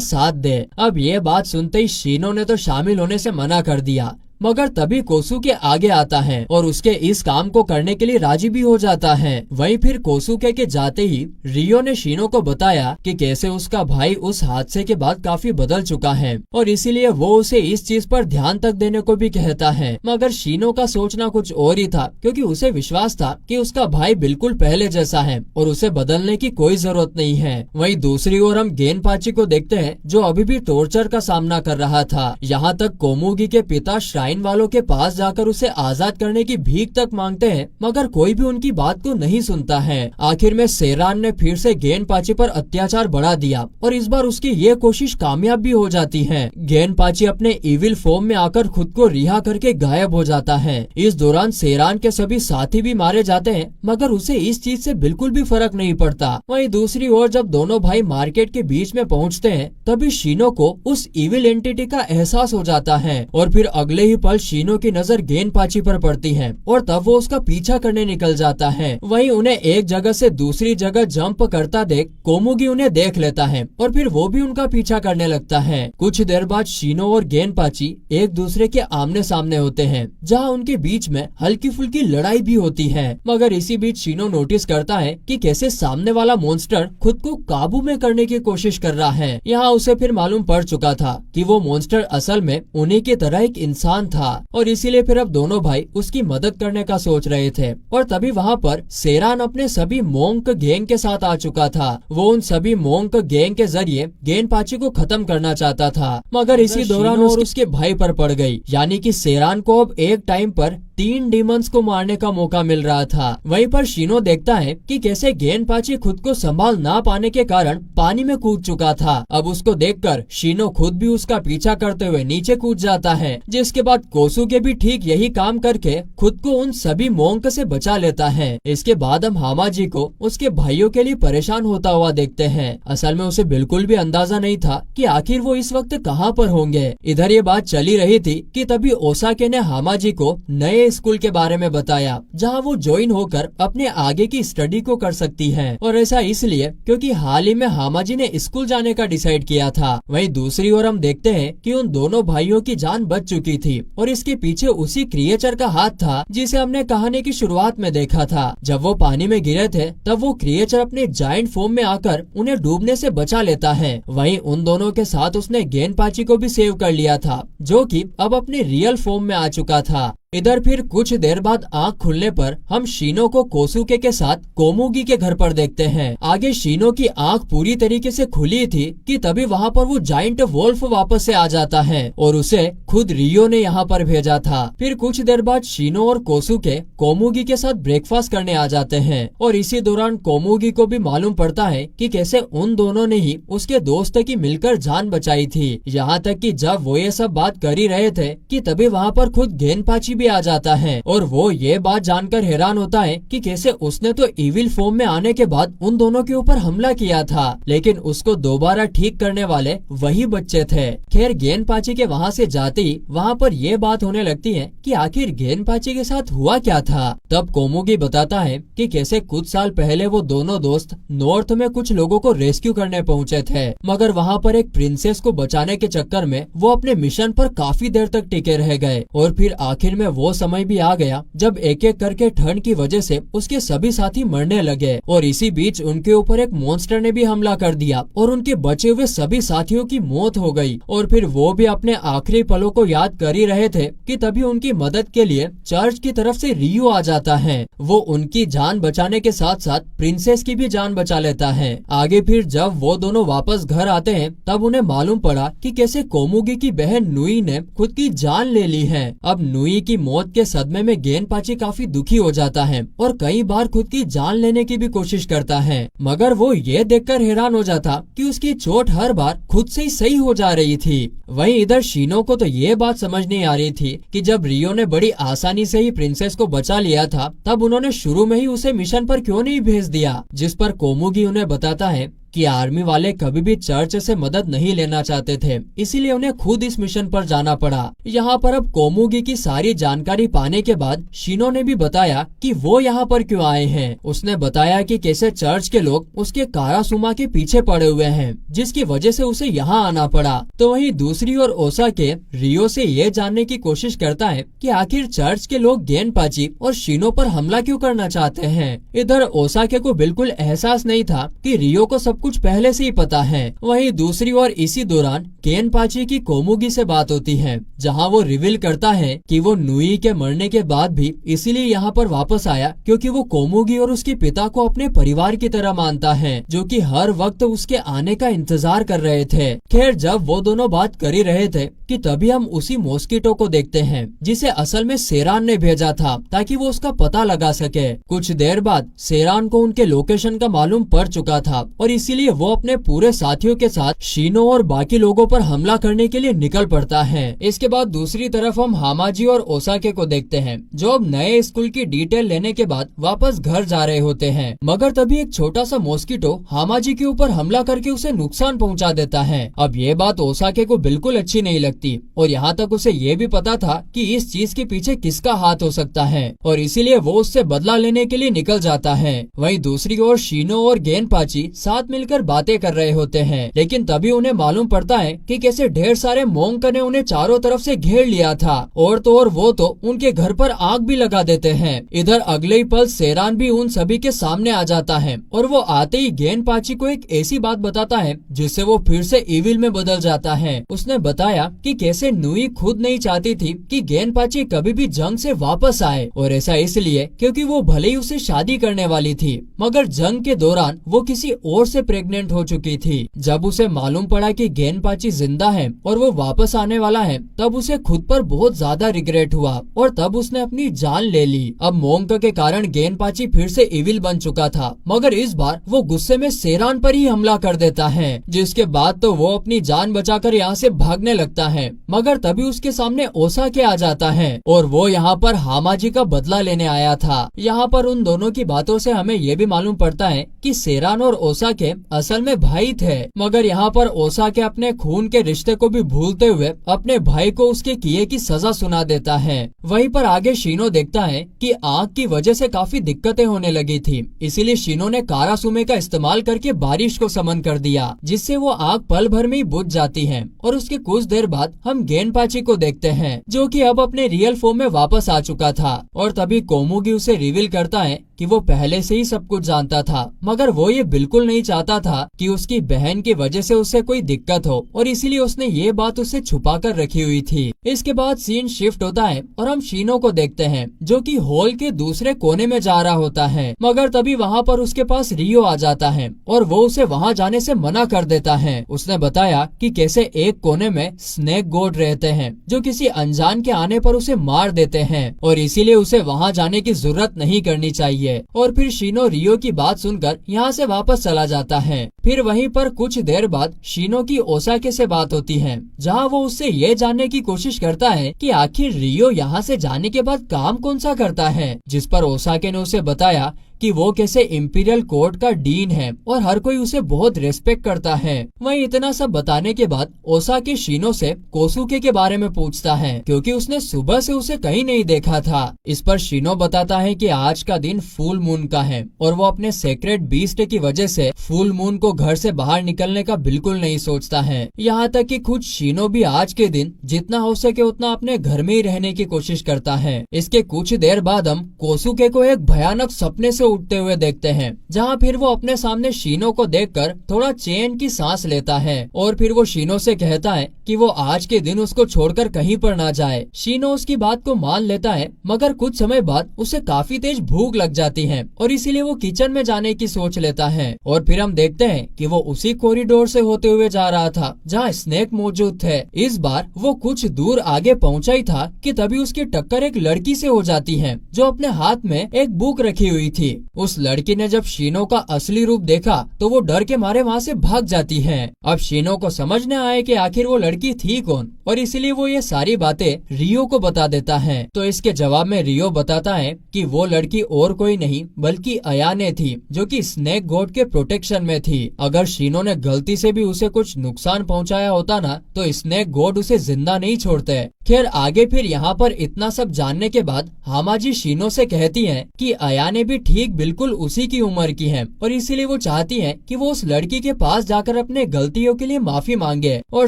Speaker 1: साथ दे। अब ये बात सुनते ही शिनो ने तो शामिल होने से मना कर दिया, मगर तभी कोसुके आगे आता है और उसके इस काम को करने के लिए राजी भी हो जाता है। वहीं फिर कोसुके के जाते ही रियो ने शिनो को बताया कि कैसे उसका भाई उस हादसे के बाद काफी बदल चुका है और इसीलिए वो उसे इस चीज पर ध्यान तक देने को भी कहता है। मगर शिनो का सोचना कुछ और ही था, क्योंकि उसे विश्वास था कि उसका भाई बिल्कुल पहले जैसा है और उसे बदलने की कोई जरूरत नहीं है। वहीं दूसरी ओर हम गेनपाची को देखते हैं जो अभी भी टॉर्चर का सामना कर रहा था। यहाँ तक कोमुगी के पिता श्राइन वालों के पास जाकर उसे आजाद करने की भीख तक मांगते हैं, मगर कोई भी उनकी बात को नहीं सुनता है। आखिर में सेरान ने फिर से गेनपाची पर अत्याचार बढ़ा दिया और इस बार उसकी ये कोशिश कामयाब भी हो जाती है। गेनपाची अपने इविल फॉर्म में आकर खुद को रिहा करके गायब हो जाता है। इस दौरान सेरान के सभी साथी भी मारे जाते हैं, मगर उसे इस चीज से बिल्कुल भी फर्क नहीं पड़ता। वहीं दूसरी ओर जब दोनों भाई मार्केट के बीच में पहुँचते हैं तभी शिनो को उस इविल एंटिटी का एहसास हो जाता है और फिर अगले ही पल शिनो की नजर गेनपाची पर पड़ती है और तब वो उसका पीछा करने निकल जाता है। वहीं उन्हें एक जगह से दूसरी जगह जंप करता देख कोमुगी उन्हें देख लेता है और फिर वो भी उनका पीछा करने लगता है। कुछ देर बाद शिनो और गेनपाची एक दूसरे के आमने सामने होते हैं, जहाँ उनके बीच में हल्की फुल्की लड़ाई भी होती है। मगर इसी बीच शिनो नोटिस करता है कि कैसे सामने वाला मॉन्स्टर खुद को काबू में करने की कोशिश कर रहा है। यहाँ उसे फिर मालूम पड़ चुका था कि वो मॉन्स्टर असल में उन्हीं की तरह एक इंसान था और इसीलिए फिर अब दोनों भाई उसकी मदद करने का सोच रहे थे। और तभी वहाँ पर सेरान अपने सभी मोंक गैंग के साथ आ चुका था। वो उन सभी मोंक गैंग के जरिए गेनपाची को खत्म करना चाहता था, मगर इसी दौरान और उसके भाई पर पड़ गई। यानी कि सेरान को अब एक टाइम पर 3 डीमंस को मारने का मौका मिल रहा था। वहीं पर शिनो देखता है कि कैसे गेनपाची खुद को संभाल ना पाने के कारण पानी में कूद चुका था। अब उसको देखकर शिनो खुद भी उसका पीछा करते हुए नीचे कूद जाता है, जिसके बाद कोसुके भी ठीक यही काम करके खुद को उन सभी मोंक से बचा लेता है। इसके बाद हम हामाजी को उसके भाइयों के लिए परेशान होता हुआ देखते हैं। असल में उसे बिल्कुल भी अंदाजा नहीं था कि आखिर वो इस वक्त कहाँ पर होंगे। इधर ये बात चली रही थी कि तभी ओसाके ने हामाजी को नए स्कूल के बारे में बताया, जहाँ वो ज्वाइन होकर अपने आगे की स्टडी को कर सकती है। और ऐसा इसलिए क्योंकि हाल ही में हामाजी ने स्कूल जाने का डिसाइड किया था। वहीं दूसरी ओर हम देखते हैं कि उन दोनों भाइयों की जान बच चुकी थी और इसके पीछे उसी क्रिएचर का हाथ था जिसे हमने कहानी की शुरुआत में देखा था। जब वो पानी में गिरे थे तब वो क्रिएचर अपने जायंट फॉर्म में आकर उन्हें डूबने से बचा लेता है। वहीं उन दोनों के साथ उसने गेनपाची को भी सेव कर लिया था, जो कि अब अपने रियल फॉर्म में आ चुका था। इधर फिर कुछ देर बाद आंख खुलने पर हम शिनो को कोसुके के साथ कोमुगी के घर पर देखते हैं। आगे शिनो की आंख पूरी तरीके से खुली थी कि तभी वहाँ पर वो जायंट वोल्फ वापस से आ जाता है और उसे खुद रियो ने यहाँ पर भेजा था। फिर कुछ देर बाद शिनो और कोसुके कोमुगी के साथ ब्रेकफास्ट करने आ जाते हैं और इसी दौरान कोमुगी को भी मालूम पड़ता है कि कैसे उन दोनों ने ही उसके दोस्त की मिलकर जान बचाई थी। यहाँ तक कि जब वो ये सब बात कर ही रहे थे कि तभी वहाँ पर खुद गेनपाची भी आ जाता है और वो ये बात जानकर हैरान होता है कि कैसे उसने तो इविल फॉर्म में आने के बाद उन दोनों के ऊपर हमला किया था, लेकिन उसको दोबारा ठीक करने वाले वही बच्चे थे। खैर गेनपाची के वहाँ से जाते ही वहाँ पर ये बात होने लगती है कि आखिर गेनपाची के साथ हुआ क्या था। तब कोमुगी बताता है कि कैसे कुछ साल पहले वो दोनों दोस्त नॉर्थ में कुछ लोगों को रेस्क्यू करने पहुँचे थे, मगर वहाँ पर एक प्रिंसेस को बचाने के चक्कर में वो अपने मिशन पर काफी देर तक टिके रह गए और फिर आखिर में वो समय भी आ गया जब एक एक करके ठंड की वजह से उसके सभी साथी मरने लगे और इसी बीच उनके ऊपर एक मॉन्स्टर ने भी हमला कर दिया और उनके बचे हुए सभी साथियों की मौत हो गई। और फिर वो भी अपने आखिरी पलों को याद कर ही रहे थे कि तभी उनकी मदद के लिए चर्च की तरफ से रियो आ जाता है। वो उनकी जान बचाने के साथ साथ प्रिंसेस की भी जान बचा लेता है। आगे फिर जब वो दोनों वापस घर आते हैं तब उन्हें मालूम पड़ा कि कैसे कोमुगी की बहन नुई ने खुद की जान ले ली है। अब नुई की मौत के सदमे में गेनपाची काफी दुखी हो जाता है और कई बार खुद की जान लेने की भी कोशिश करता है, मगर वो ये देखकर हैरान हो जाता कि उसकी चोट हर बार खुद से ही सही हो जा रही थी। वहीं इधर शीनो को तो ये बात समझ नहीं आ रही थी कि जब रियो ने बड़ी आसानी से ही प्रिंसेस को बचा लिया था तब उन्होंने शुरू में ही उसे मिशन पर क्यों नहीं भेज दिया, जिस पर कोमुगी उन्हें बताता है कि आर्मी वाले कभी भी चर्च से मदद नहीं लेना चाहते थे, इसीलिए उन्हें खुद इस मिशन पर जाना पड़ा। यहाँ पर अब कोमुगी की सारी जानकारी पाने के बाद शीनो ने भी बताया कि वो यहाँ पर क्यों आए हैं। उसने बताया कि कैसे चर्च के लोग उसके कारासुमा के पीछे पड़े हुए हैं, जिसकी वजह से उसे यहाँ आना पड़ा। तो वहीं दूसरी ओर ओसाके रियो से ये जानने की कोशिश करता है कि आखिर चर्च के लोग गेनपाची और शीनो पर हमला क्यों करना चाहते हैं। इधर ओसाके को बिल्कुल एहसास नहीं था कि रियो को सब कुछ पहले से ही पता है। वहीं दूसरी ओर इसी दौरान गेनपाची की कोमुगी से बात होती है, जहां वो रिवील करता है कि वो नुई के मरने के बाद भी इसीलिए यहाँ पर वापस आया क्योंकि वो कोमुगी और उसके पिता को अपने परिवार की तरह मानता है, जो कि हर वक्त उसके आने का इंतजार कर रहे थे। खैर जब वो दोनों बात कर ही रहे थे कि तभी हम उसी मॉस्किटो को देखते हैं जिसे असल में सेरान ने भेजा था ताकि वो उसका पता लगा सके। कुछ देर बाद सेरान को उनके लोकेशन का मालूम पड़ चुका था और इसीलिए वो अपने पूरे साथियों के साथ शीनो और बाकी लोगों पर हमला करने के लिए निकल पड़ता है। इसके बाद दूसरी तरफ हम हामाजी और ओसाके को देखते हैं, जो अब नए स्कूल की डिटेल लेने के बाद वापस घर जा रहे होते हैं, मगर तभी एक छोटा सा मॉस्किटो हामाजी के ऊपर हमला करके उसे नुकसान पहुंचा देता है। अब ये बात ओसाके को बिल्कुल अच्छी नहीं लगती और यहाँ तक उसे ये भी पता था कि इस चीज के पीछे किसका हाथ हो सकता है और इसीलिए वो उससे बदला लेने के लिए निकल जाता है। वहीं दूसरी ओर शीनो और गेनपाची साथ मिलकर बातें कर रहे होते हैं, लेकिन तभी उन्हें मालूम पड़ता है कि कैसे ढेर सारे मोंक ने उन्हें चारों तरफ से घेर लिया था और तो और वो तो उनके घर पर आग भी लगा देते हैं। इधर अगले ही पल सेरान भी उन सभी के सामने आ जाता है और वो आते ही गेनपाची को एक ऐसी बात बताता है जिससे वो फिर से इविल में बदल जाता है। उसने बताया कि कैसे नुई खुद नहीं चाहती थी कि गेनपाची कभी भी जंग से वापस आए और ऐसा इसलिए क्योंकि वो भले ही उसे शादी करने वाली थी, मगर जंग के दौरान वो किसी और से प्रेग्नेंट हो चुकी थी। जब उसे मालूम पड़ा कि गेनपाची जिंदा है और वो वापस आने वाला है तब उसे खुद पर बहुत ज्यादा रिग्रेट हुआ और तब उसने अपनी जान ले ली। अब मोंक के कारण गेनपाची फिर से इविल बन चुका था, मगर इस बार वो गुस्से में सेरान पर ही हमला कर देता है, जिसके बाद तो वो अपनी जान बचाकर यहाँ से भागने लगता है, मगर तभी उसके सामने ओसाके आ जाता है और वो यहाँ पर हामाजी का बदला लेने आया था। यहाँ पर उन दोनों की बातों से हमें ये भी मालूम पड़ता है कि सेरान और ओसाके असल में भाई थे, मगर यहाँ पर ओसाके अपने खून के रिश्ते को भी भूलते हुए अपने भाई को उसके किए की सजा सुना देता है। वहीं पर आगे शीनो देखता है कि आग की वजह से काफी दिक्कतें होने लगी थी, इसीलिए शीनो ने कारासुमे का इस्तेमाल करके बारिश को समन कर दिया, जिससे वो आग पल भर में ही बुझ जाती है। और उसके कुछ देर बाद हम गेनपाची को देखते हैं, जो कि अब अपने रियल फॉर्म में वापस आ चुका था और तभी कोमुगी उसे रिवील करता है कि वो पहले से ही सब कुछ जानता था, मगर वो ये बिल्कुल नहीं चाहता था कि उसकी बहन की वजह से उसे कोई दिक्कत हो और इसीलिए उसने ये बात उससे छुपा कर रखी हुई थी। इसके बाद सीन शिफ्ट होता है और हम शीनो को देखते हैं, जो कि हॉल के दूसरे कोने में जा रहा होता है, मगर तभी वहाँ पर उसके पास रियो आ जाता है और वो उसे वहाँ जाने से मना कर देता है। उसने बताया कि कैसे एक कोने में स्नेक गॉड रहते हैं, जो किसी अनजान के आने पर उसे मार देते हैं और इसीलिए उसे वहाँ जाने की जरूरत नहीं करनी चाहिए। चाहिए। और फिर शीनो रियो की बात सुनकर यहाँ से वापस चला जाता है। फिर वहीं पर कुछ देर बाद शीनो की ओसाके से बात होती है, जहाँ वो उससे ये जानने की कोशिश करता है कि आखिर रियो यहाँ से जाने के बाद काम कौन सा करता है, जिस पर ओसाके ने उसे बताया कि वो कैसे इम्पीरियल कोर्ट का डीन है और हर कोई उसे बहुत रेस्पेक्ट करता है। वहीं इतना सब बताने के बाद ओसाके शीनो से कोसुके के बारे में पूछता है, क्योंकि उसने सुबह से उसे कहीं नहीं देखा था। इस पर शीनो बताता है कि आज का दिन फुल मून का है और वो अपने सेक्रेट बीस्ट की वजह से फुल मून को घर से बाहर निकलने का बिल्कुल नहीं सोचता है। यहाँ तक कि खुद शीनो भी आज के दिन जितना हो सके उतना अपने घर में ही रहने की कोशिश करता है। इसके कुछ देर बाद हम कोसुके को एक भयानक सपने से उठते हुए देखते हैं, जहाँ फिर वो अपने सामने शीनो को देखकर थोड़ा चैन की सांस लेता है और फिर वो शीनो से कहता है कि वो आज के दिन उसको छोड़कर कहीं पर ना जाए। शीनो उसकी बात को मान लेता है, मगर कुछ समय बाद उसे काफी तेज भूख लग जाती है और इसीलिए वो किचन में जाने की सोच लेता है। और फिर हम देखते हैं कि वो उसी कॉरिडोर से होते हुए जा रहा था जहाँ स्नेक मौजूद थे। इस बार वो कुछ दूर आगे पहुँचा ही था कि तभी उसकी टक्कर एक लड़की से हो जाती है, जो अपने हाथ में एक बुक रखी हुई थी। उस लड़की ने जब शीनो का असली रूप देखा तो वो डर के मारे वहाँ से भाग जाती है। अब शीनो को समझ न आए कि आखिर वो लड़की थी कौन, और इसीलिए वो ये सारी बातें रियो को बता देता है। तो इसके जवाब में रियो बताता है कि वो लड़की और कोई नहीं बल्कि अयाने थी, जो कि स्नेक गॉड के प्रोटेक्शन में थी। अगर शीनो ने गलती से भी उसे कुछ नुकसान पहुंचाया होता ना, तो स्नेक गॉड उसे जिंदा नहीं छोड़ते। खैर आगे फिर यहाँ पर इतना सब जानने के बाद हामाजी शीनो से कहती है कि अयाने भी ठीक बिल्कुल उसी की उम्र की है और इसीलिए वो चाहती है कि वो उस लड़की के पास जाकर अपने गलतियों के लिए माफी मांगे और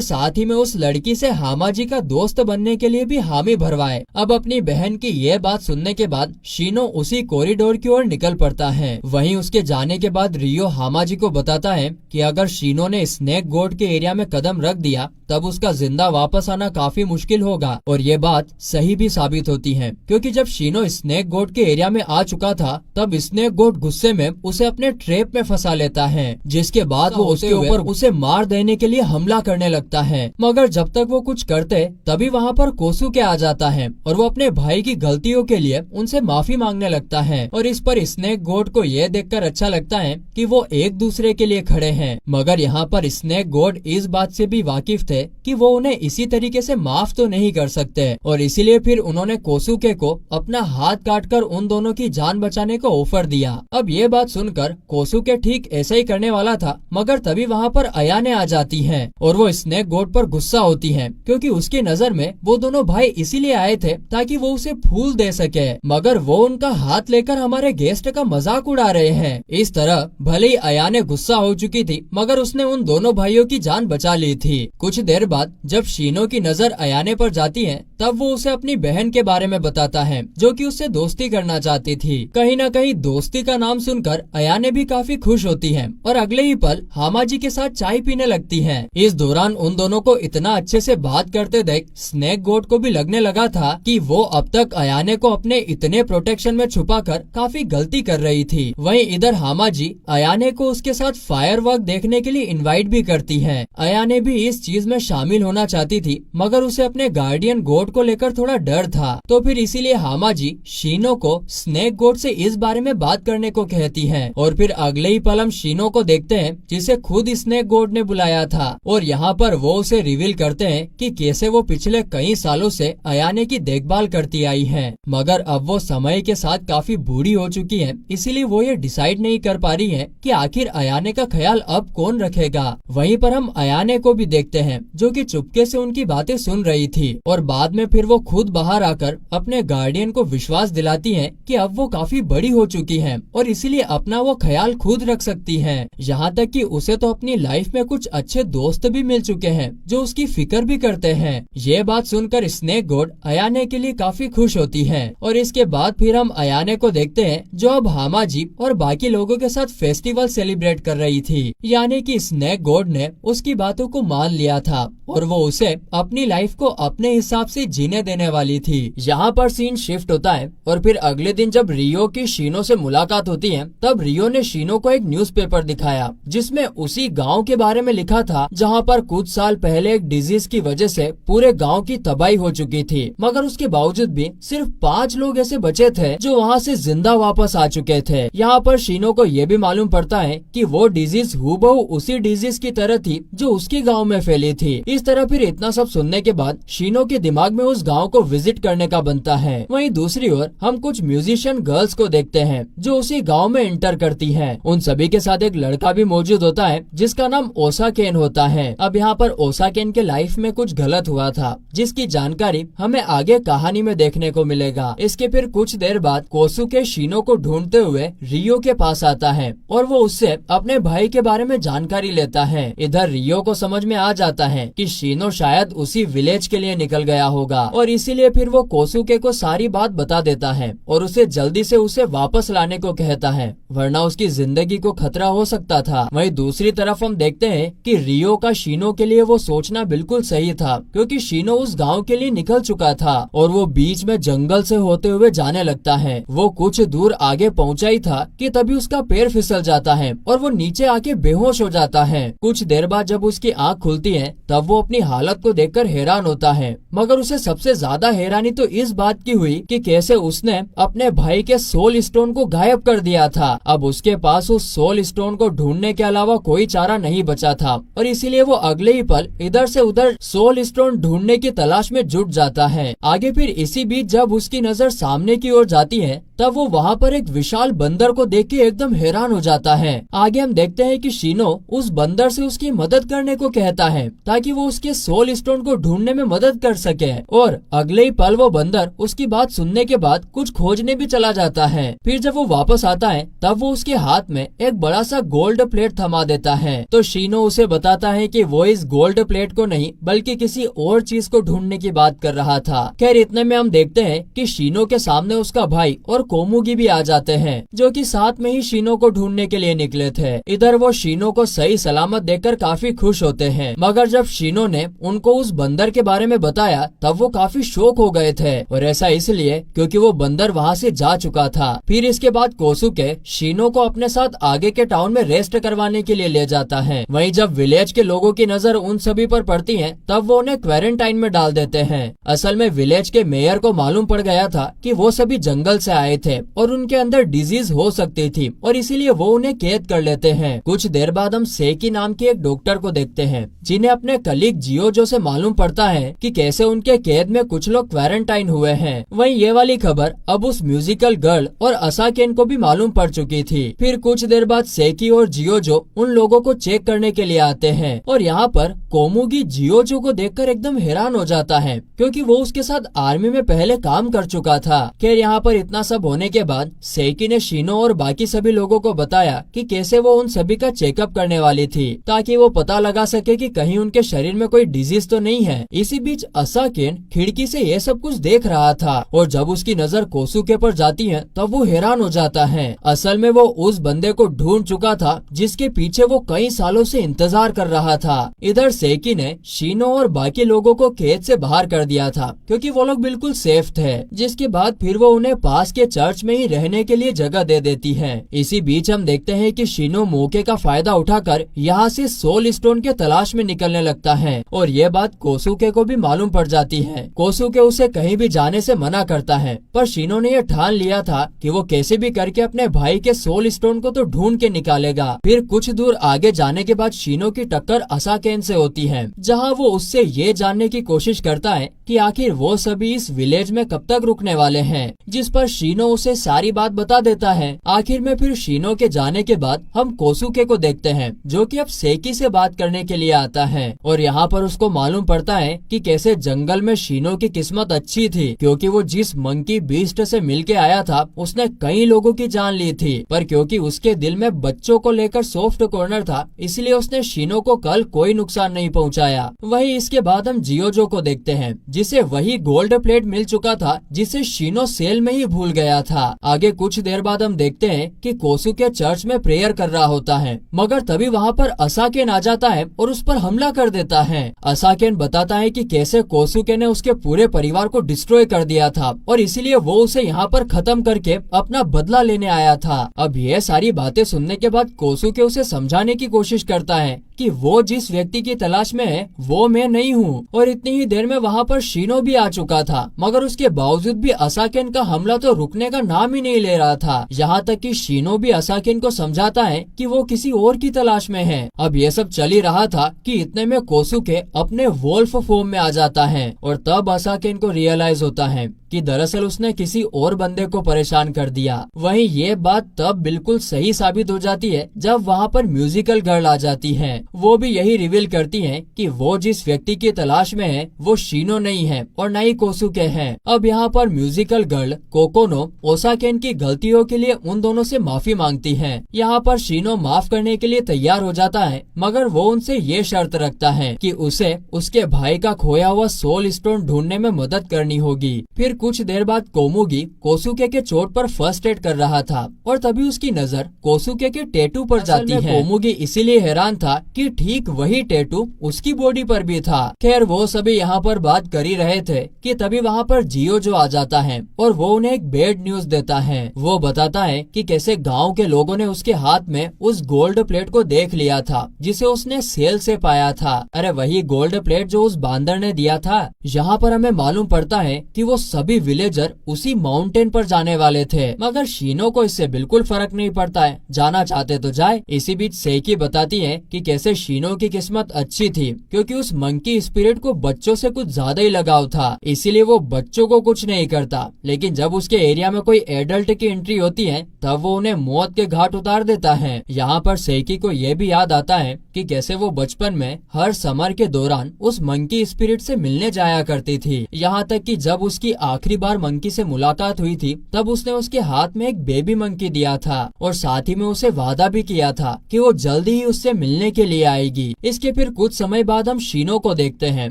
Speaker 1: साथ ही में उस लड़की से हामाजी का दोस्त बनने के लिए भी हामी भरवाए। अब अपनी बहन की ये बात सुनने के बाद शीनो उसी कॉरिडोर की ओर निकल पड़ता है। वहीं उसके जाने के बाद रियो हामाजी को बताता है कि अगर शीनो ने स्नेक गॉड के एरिया में कदम रख दिया तब उसका जिंदा वापस आना काफी मुश्किल होगा। और ये बात सही भी साबित होती है, क्योंकि जब शीनो स्नेक गॉड के एरिया में आ चुका था तब स्नेक गॉड गुस्से में उसे अपने ट्रैप में फंसा लेता है, जिसके बाद वो उसके ऊपर उसे मार देने के लिए हमला करने लगता है। मगर जब तक वो कुछ करते तभी वहाँ पर कोसुके आ जाता है और वो अपने भाई की गलतियों के लिए उनसे माफी मांगने लगता है। और इस पर स्नेक गॉड को ये देखकर अच्छा लगता है कि वो एक दूसरे के लिए खड़े हैं। मगर यहाँ पर स्नेक गॉड इस बात से भी वाकिफ थे कि वो उन्हें इसी तरीके से माफ तो नहीं कर सकते और इसीलिए फिर उन्होंने कोसुके को अपना हाथ काटकर उन दोनों की जान बचाने को ऑफर दिया। अब ये बात सुनकर कोसुके ठीक ऐसा ही करने वाला था, मगर तभी वहाँ पर अयाने आ जाती है और वो स्नेक गॉड पर गुस्सा होती है, क्योंकि उसकी नजर में वो दोनों भाई इसीलिए आए थे ताकि वो उसे फूल दे सके, मगर वो उनका हाथ लेकर हमारे गेस्ट का मजाक उड़ा रहे हैं। इस तरह भले ही अयाने गुस्सा हो चुकी थी, मगर उसने उन दोनों भाइयों की जान बचा ली थी। कुछ देर बाद जब शीनो की नजर अयाने पर जाती है तब वो उसे अपनी बहन के बारे में बताता है, जो कि उससे दोस्ती करना चाहती थी। कहीं न कहीं दोस्ती का नाम सुनकर अयाने भी काफी खुश होती है और अगले ही पल हामाजी के साथ चाय पीने लगती है। इस दौरान उन दोनों को इतना अच्छे से बात करते देख स्नेक गॉड को भी लगने लगा था कि वो अब तक अयाने को अपने इतने प्रोटेक्शन में छुपाकर काफी गलती कर रही थी। वहीं इधर हामाजी अयाने को उसके साथ फायरवर्क देखने के लिए इनवाइट भी करती है। अयाने भी इस चीज में शामिल होना चाहती थी, मगर उसे अपने गार्डियन गॉड को लेकर थोड़ा डर था। तो फिर इसीलिए हामाजी शीनो को स्नेक गॉड से इस बारे में बात करने को कहती है और फिर अगले ही पल हम शीनो को देखते हैं, जिसे खुद स्नेक गॉड ने बुलाया था और यहाँ पर वो उसे रिवील करते हैं कि कैसे वो पिछले कई सालों से अयाने की देखभाल करती आई है, मगर अब वो समय के साथ काफी बूढ़ी हो चुकी है, इसीलिए वो ये डिसाइड नहीं कर पा रही है कि आखिर अयाने का ख्याल अब कौन रखेगा। वहीं पर हम अयाने को भी देखते हैं, जो कि चुपके से उनकी बातें सुन रही थी और बाद में फिर वो खुद बाहर आकर अपने गार्डियन को विश्वास दिलाती है कि अब वो काफी बड़ी हो चुकी है और इसीलिए अपना वो ख्याल खुद रख सकती है। यहाँ तक कि उसे तो अपनी लाइफ में कुछ अच्छे दोस्त भी मिल चुके हैं जो उसकी फिक्र भी करते हैं। ये बात सुनकर स्नेक गॉड अयाने के लिए काफी खुश होती है और इसके बाद फिर हम अयाने को देखते हैं, जो अब हामाजी और बाकी लोगों के साथ फेस्टिवल सेलिब्रेट कर रही थी। यानी कि स्नेक गॉड ने उसकी बातों को मान लिया था और वो उसे अपनी लाइफ को अपने हिसाब से जीने देने वाली थी। यहाँ पर सीन शिफ्ट होता है और फिर अगले दिन जब रियो की शीनो से मुलाकात होती है तब रियो ने शीनो को एक न्यूज़पेपर दिखाया जिसमें उसी गांव के बारे में लिखा था जहाँ पर कुछ साल पहले एक डिजीज की वजह से पूरे गांव की तबाही हो चुकी थी, मगर उसके बावजूद भी सिर्फ 5 लोग ऐसे बचे थे जो वहाँ से जिंदा वापस आ चुके थे। यहाँ पर शीनो को ये भी मालूम पड़ता है कि वो डिजीज हूबहू उसी डिजीज की तरह थी जो उसके गांव में फैली थी। इस तरह फिर इतना सब सुनने के बाद शीनो के दिमाग में उस गांव को विजिट करने का बनता है। वहीं दूसरी ओर हम कुछ म्यूजिशियन गर्ल्स को देखते हैं जो उसी गांव में एंटर करती हैं। उन सभी के साथ एक लड़का भी मौजूद होता है जिसका नाम ओसा केन होता है। अब यहाँ पर ओसा केन के लाइफ में कुछ गलत हुआ था जिसकी जानकारी हमें आगे कहानी में देखने को मिलेगा। इसके फिर कुछ देर बाद कोसुके शीनो को ढूंढते हुए रियो के पास आता है और वो उससे अपने भाई के बारे में जानकारी लेता है। इधर रियो को समझ में आ जाता है कि शीनो शायद उसी विलेज के लिए निकल गया होगा और इसीलिए फिर वो कोसुके को सारी बात बता देता है और उसे जल्दी से उसे वापस लाने को कहता है, वरना उसकी जिंदगी को खतरा हो सकता था। वहीं दूसरी तरफ हम देखते हैं कि रियो का शीनो के लिए वो सोचना बिल्कुल सही था क्योंकि शीनो उस गांव के लिए निकल चुका था और वो बीच में जंगल से होते हुए जाने लगता है। वो कुछ दूर आगे पहुंचा ही था कि तभी उसका पैर फिसल जाता है और वो नीचे आके बेहोश हो जाता है। कुछ देर बाद जब उसकी आंख खुलती है तब वो अपनी हालत को देखकर हैरान होता है, मगर उसे सबसे ज्यादा हैरानी तो इस बात की हुई कि कैसे उसने अपने भाई के सोल स्टोन को गायब कर दिया था। अब उसके पास उस सोल स्टोन को ढूंढने के अलावा कोई चारा नहीं बचा था और इसीलिए वो अगले ही पल इधर से उधर सोल स्टोन ढूंढने की तलाश में जुट जाता है। आगे फिर इसी बीच जब उसकी नजर सामने की ओर जाती है तब वो वहाँ पर एक विशाल बंदर को देख के एकदम हैरान हो जाता है। आगे हम देखते हैं कि शीनो उस बंदर से उसकी मदद करने को कहता है ताकि वो उसके सोल स्टोन को ढूंढने में मदद कर सके और अगले ही पल वो बंदर उसकी बात सुनने के बाद कुछ खोजने भी चला जाता है। फिर जब वो वापस आता है तब वो उसके हाथ में एक बड़ा सा गोल्ड प्लेट थमा देता है तो शीनो उसे बताता है कि वो इस गोल्ड प्लेट को नहीं बल्कि किसी और चीज को ढूंढने की बात कर रहा था। खैर इतने में हम देखते हैं कि शीनो के सामने उसका भाई और कोमुगी भी आ जाते हैं जो कि साथ में ही शीनो को ढूंढने के लिए निकले थे। इधर वो शीनो को सही सलामत देखकर काफी खुश होते हैं, मगर जब शीनो ने उनको उस बंदर के बारे में बताया तब वो काफी शॉक हो गए थे और ऐसा इसलिए क्योंकि वो बंदर वहाँ से जा चुका था। फिर इसके बाद कोसुके शीनो को अपने साथ आगे के टाउन में रेस्ट करवाने के लिए ले जाता है। वहीं जब विलेज के लोगों की नजर उन सभी पर पड़ती है तब वो उन्हें क्वारंटाइन में डाल देते हैं। असल में विलेज के मेयर को मालूम पड़ गया था कि वो सभी जंगल से आए थे और उनके अंदर डिजीज हो सकती थी और इसीलिए वो उन्हें कैद कर लेते हैं। कुछ देर बाद हम सेकी नाम के एक डॉक्टर को देखते हैं जिन्हें अपने कलीग जियोजो से मालूम पड़ता है कि कैसे उनके कैद में कुछ लोग क्वारंटाइन हुए हैं। वहीं ये वाली खबर अब उस म्यूजिकल गर्ल और असाकेन को भी मालूम पड़ चुकी थी। फिर कुछ देर बाद सेकी और जियोजो उन लोगों को चेक करने के लिए आते हैं और यहाँ पर कोमुगी जियोजो को देखकर एकदम हैरान हो जाता है क्योंकि वो उसके साथ आर्मी में पहले काम कर चुका था। खैर यहाँ पर इतना सब होने के बाद सेकी ने शीनो और बाकी सभी लोगों को बताया कि कैसे वो उन सभी का चेकअप करने वाली थी ताकि वो पता लगा सके कि कहीं उनके शरीर में कोई डिजीज तो नहीं है। इसी बीच असाकेन खिड़की से ये सब कुछ देख रहा था और जब उसकी नजर कोसुके पर जाती है तब वो हैरान हो जाता है। असल में वो उस बंदे को ढूंढ चुका था जिसके पीछे वो कई सालों से इंतजार कर रहा था। इधर सेकी ने शीनो और बाकी लोगों को कैद से बाहर कर दिया था क्योंकि वो लोग बिल्कुल सेफ थे, जिसके बाद फिर वो उन्हें पास के चर्च में ही रहने के लिए जगह दे देती है। इसी बीच हम देखते हैं कि शीनो मौके का फायदा उठाकर यहाँ से सोल स्टोन के तलाश में निकलने लगता है और ये बात कोसुके को भी मालूम पड़ जाती है। कोसुके उसे कहीं भी जाने से मना करता है पर शीनो ने यह ठान लिया था कि वो कैसे भी करके अपने भाई के सोल स्टोन को तो ढूंढ के निकालेगा। फिर कुछ दूर आगे जाने के बाद शीनो की टक्कर असाकेन से होती है जहाँ वो उससे ये जानने की कोशिश करता है कि आखिर वो सभी इस विलेज में कब तक रुकने वाले हैं, जिस पर शीनो उसे सारी बात बता देता है। आखिर में फिर शीनो के जाने के बाद हम कोसुके को देखते हैं जो कि अब सेकी से बात करने के लिए आता है और यहाँ पर उसको मालूम पड़ता है कि कैसे जंगल में शीनो की किस्मत अच्छी थी क्योंकि वो जिस मंकी बीस्ट से मिलके आया था उसने कई लोगों की जान ली थी, पर क्योंकि उसके दिल में बच्चों को लेकर सॉफ्ट कॉर्नर था इसलिए उसने शीनो को कल कोई नुकसान नहीं पहुँचाया। वही इसके बाद हम जियोजो को देखते हैं जिसे वही गोल्ड प्लेट मिल चुका था जिसे शीनो सेल में ही भूल गया था। आगे कुछ देर बाद हम देखते हैं कि कोसुके चर्च में प्रेयर कर रहा होता है, मगर तभी वहाँ पर असाकेन आ जाता है और उस पर हमला कर देता है। असाकेन बताता है कि कैसे कोसुके ने उसके पूरे परिवार को डिस्ट्रॉय कर दिया था और इसीलिए वो उसे यहाँ पर खत्म करके अपना बदला लेने आया था। अब ये सारी बातें सुनने के बाद कोसुके उसे समझाने की कोशिश करता है कि वो जिस व्यक्ति की तलाश में है वो मैं नहीं हूँ और इतनी ही देर में वहाँ पर शीनो भी आ चुका था, मगर उसके बावजूद भी असाकेन का हमला तो रुकने का नाम ही नहीं ले रहा था। यहाँ तक कि शीनो भी असाकेन को समझाता है कि वो किसी और की तलाश में है। अब ये सब चल ही रहा था कि इतने में कोसुके अपने वोल्फ फॉर्म में आ जाता है और तब असाकेन को रियलाइज होता है कि दरअसल उसने किसी और बंदे को परेशान कर दिया। वहीं ये बात तब बिल्कुल सही साबित हो जाती है जब वहाँ पर म्यूजिकल गर्ल आ जाती है। वो भी यही रिवील करती है कि वो जिस व्यक्ति की तलाश में है वो शीनो नहीं है और न ही कोसुके है। अब यहाँ पर म्यूजिकल गर्ल कोकोनो ओसाकेन की गलतियों के लिए उन दोनों से माफी मांगती है। यहाँ पर शीनो माफ करने के लिए तैयार हो जाता है, मगर वो उनसे ये शर्त रखता है कि उसे उसके भाई का खोया हुआ सोल स्टोन ढूंढने में मदद करनी होगी। फिर कुछ देर बाद कोमुगी कोसुके के चोट पर फर्स्ट एड कर रहा था और तभी उसकी नजर कोसुके के टैटू पर जाती है। कोमुगी इसीलिए हैरान था कि ठीक वही टैटू उसकी बॉडी पर भी था। खैर वो सभी यहाँ पर बात कर ही रहे थे कि तभी वहाँ पर जियो जो आ जाता है और वो उन्हें एक बैड न्यूज देता है। वो बताता है कि कैसे गाँव के लोगों ने उसके हाथ में उस गोल्ड प्लेट को देख लिया था जिसे उसने सेल से पाया था। अरे वही गोल्ड प्लेट जो उस बांदर ने दिया था। यहाँ पर हमें मालूम पड़ता है कि वो सभी विलेजर उसी माउंटेन पर जाने वाले थे, मगर शीनो को इससे बिल्कुल फर्क नहीं पड़ता है, जाना चाहते तो जाए। इसी बीच सेकी बताती है कि कैसे शीनो की किस्मत अच्छी थी क्योंकि उस मंकी स्पिरिट को बच्चों से कुछ ज्यादा ही लगाव था, इसीलिए वो बच्चों को कुछ नहीं करता। लेकिन जब उसके एरिया में कोई एडल्ट की एंट्री होती है तब वो उन्हें मौत के घाट उतार देता है। यहाँ पर सेकी को ये भी याद आता है कि कैसे वो बचपन में हर समर के दौरान उस मंकी स्पिरिट से मिलने जाया करती थी। यहाँ तक कि जब उसकी आखिरी बार मंकी से मुलाकात हुई थी तब उसने उसके हाथ में एक बेबी मंकी दिया था और साथ ही में उसे वादा भी किया था कि वो जल्दी ही उससे मिलने के लिए आएगी। इसके फिर कुछ समय बाद हम शीनो को देखते हैं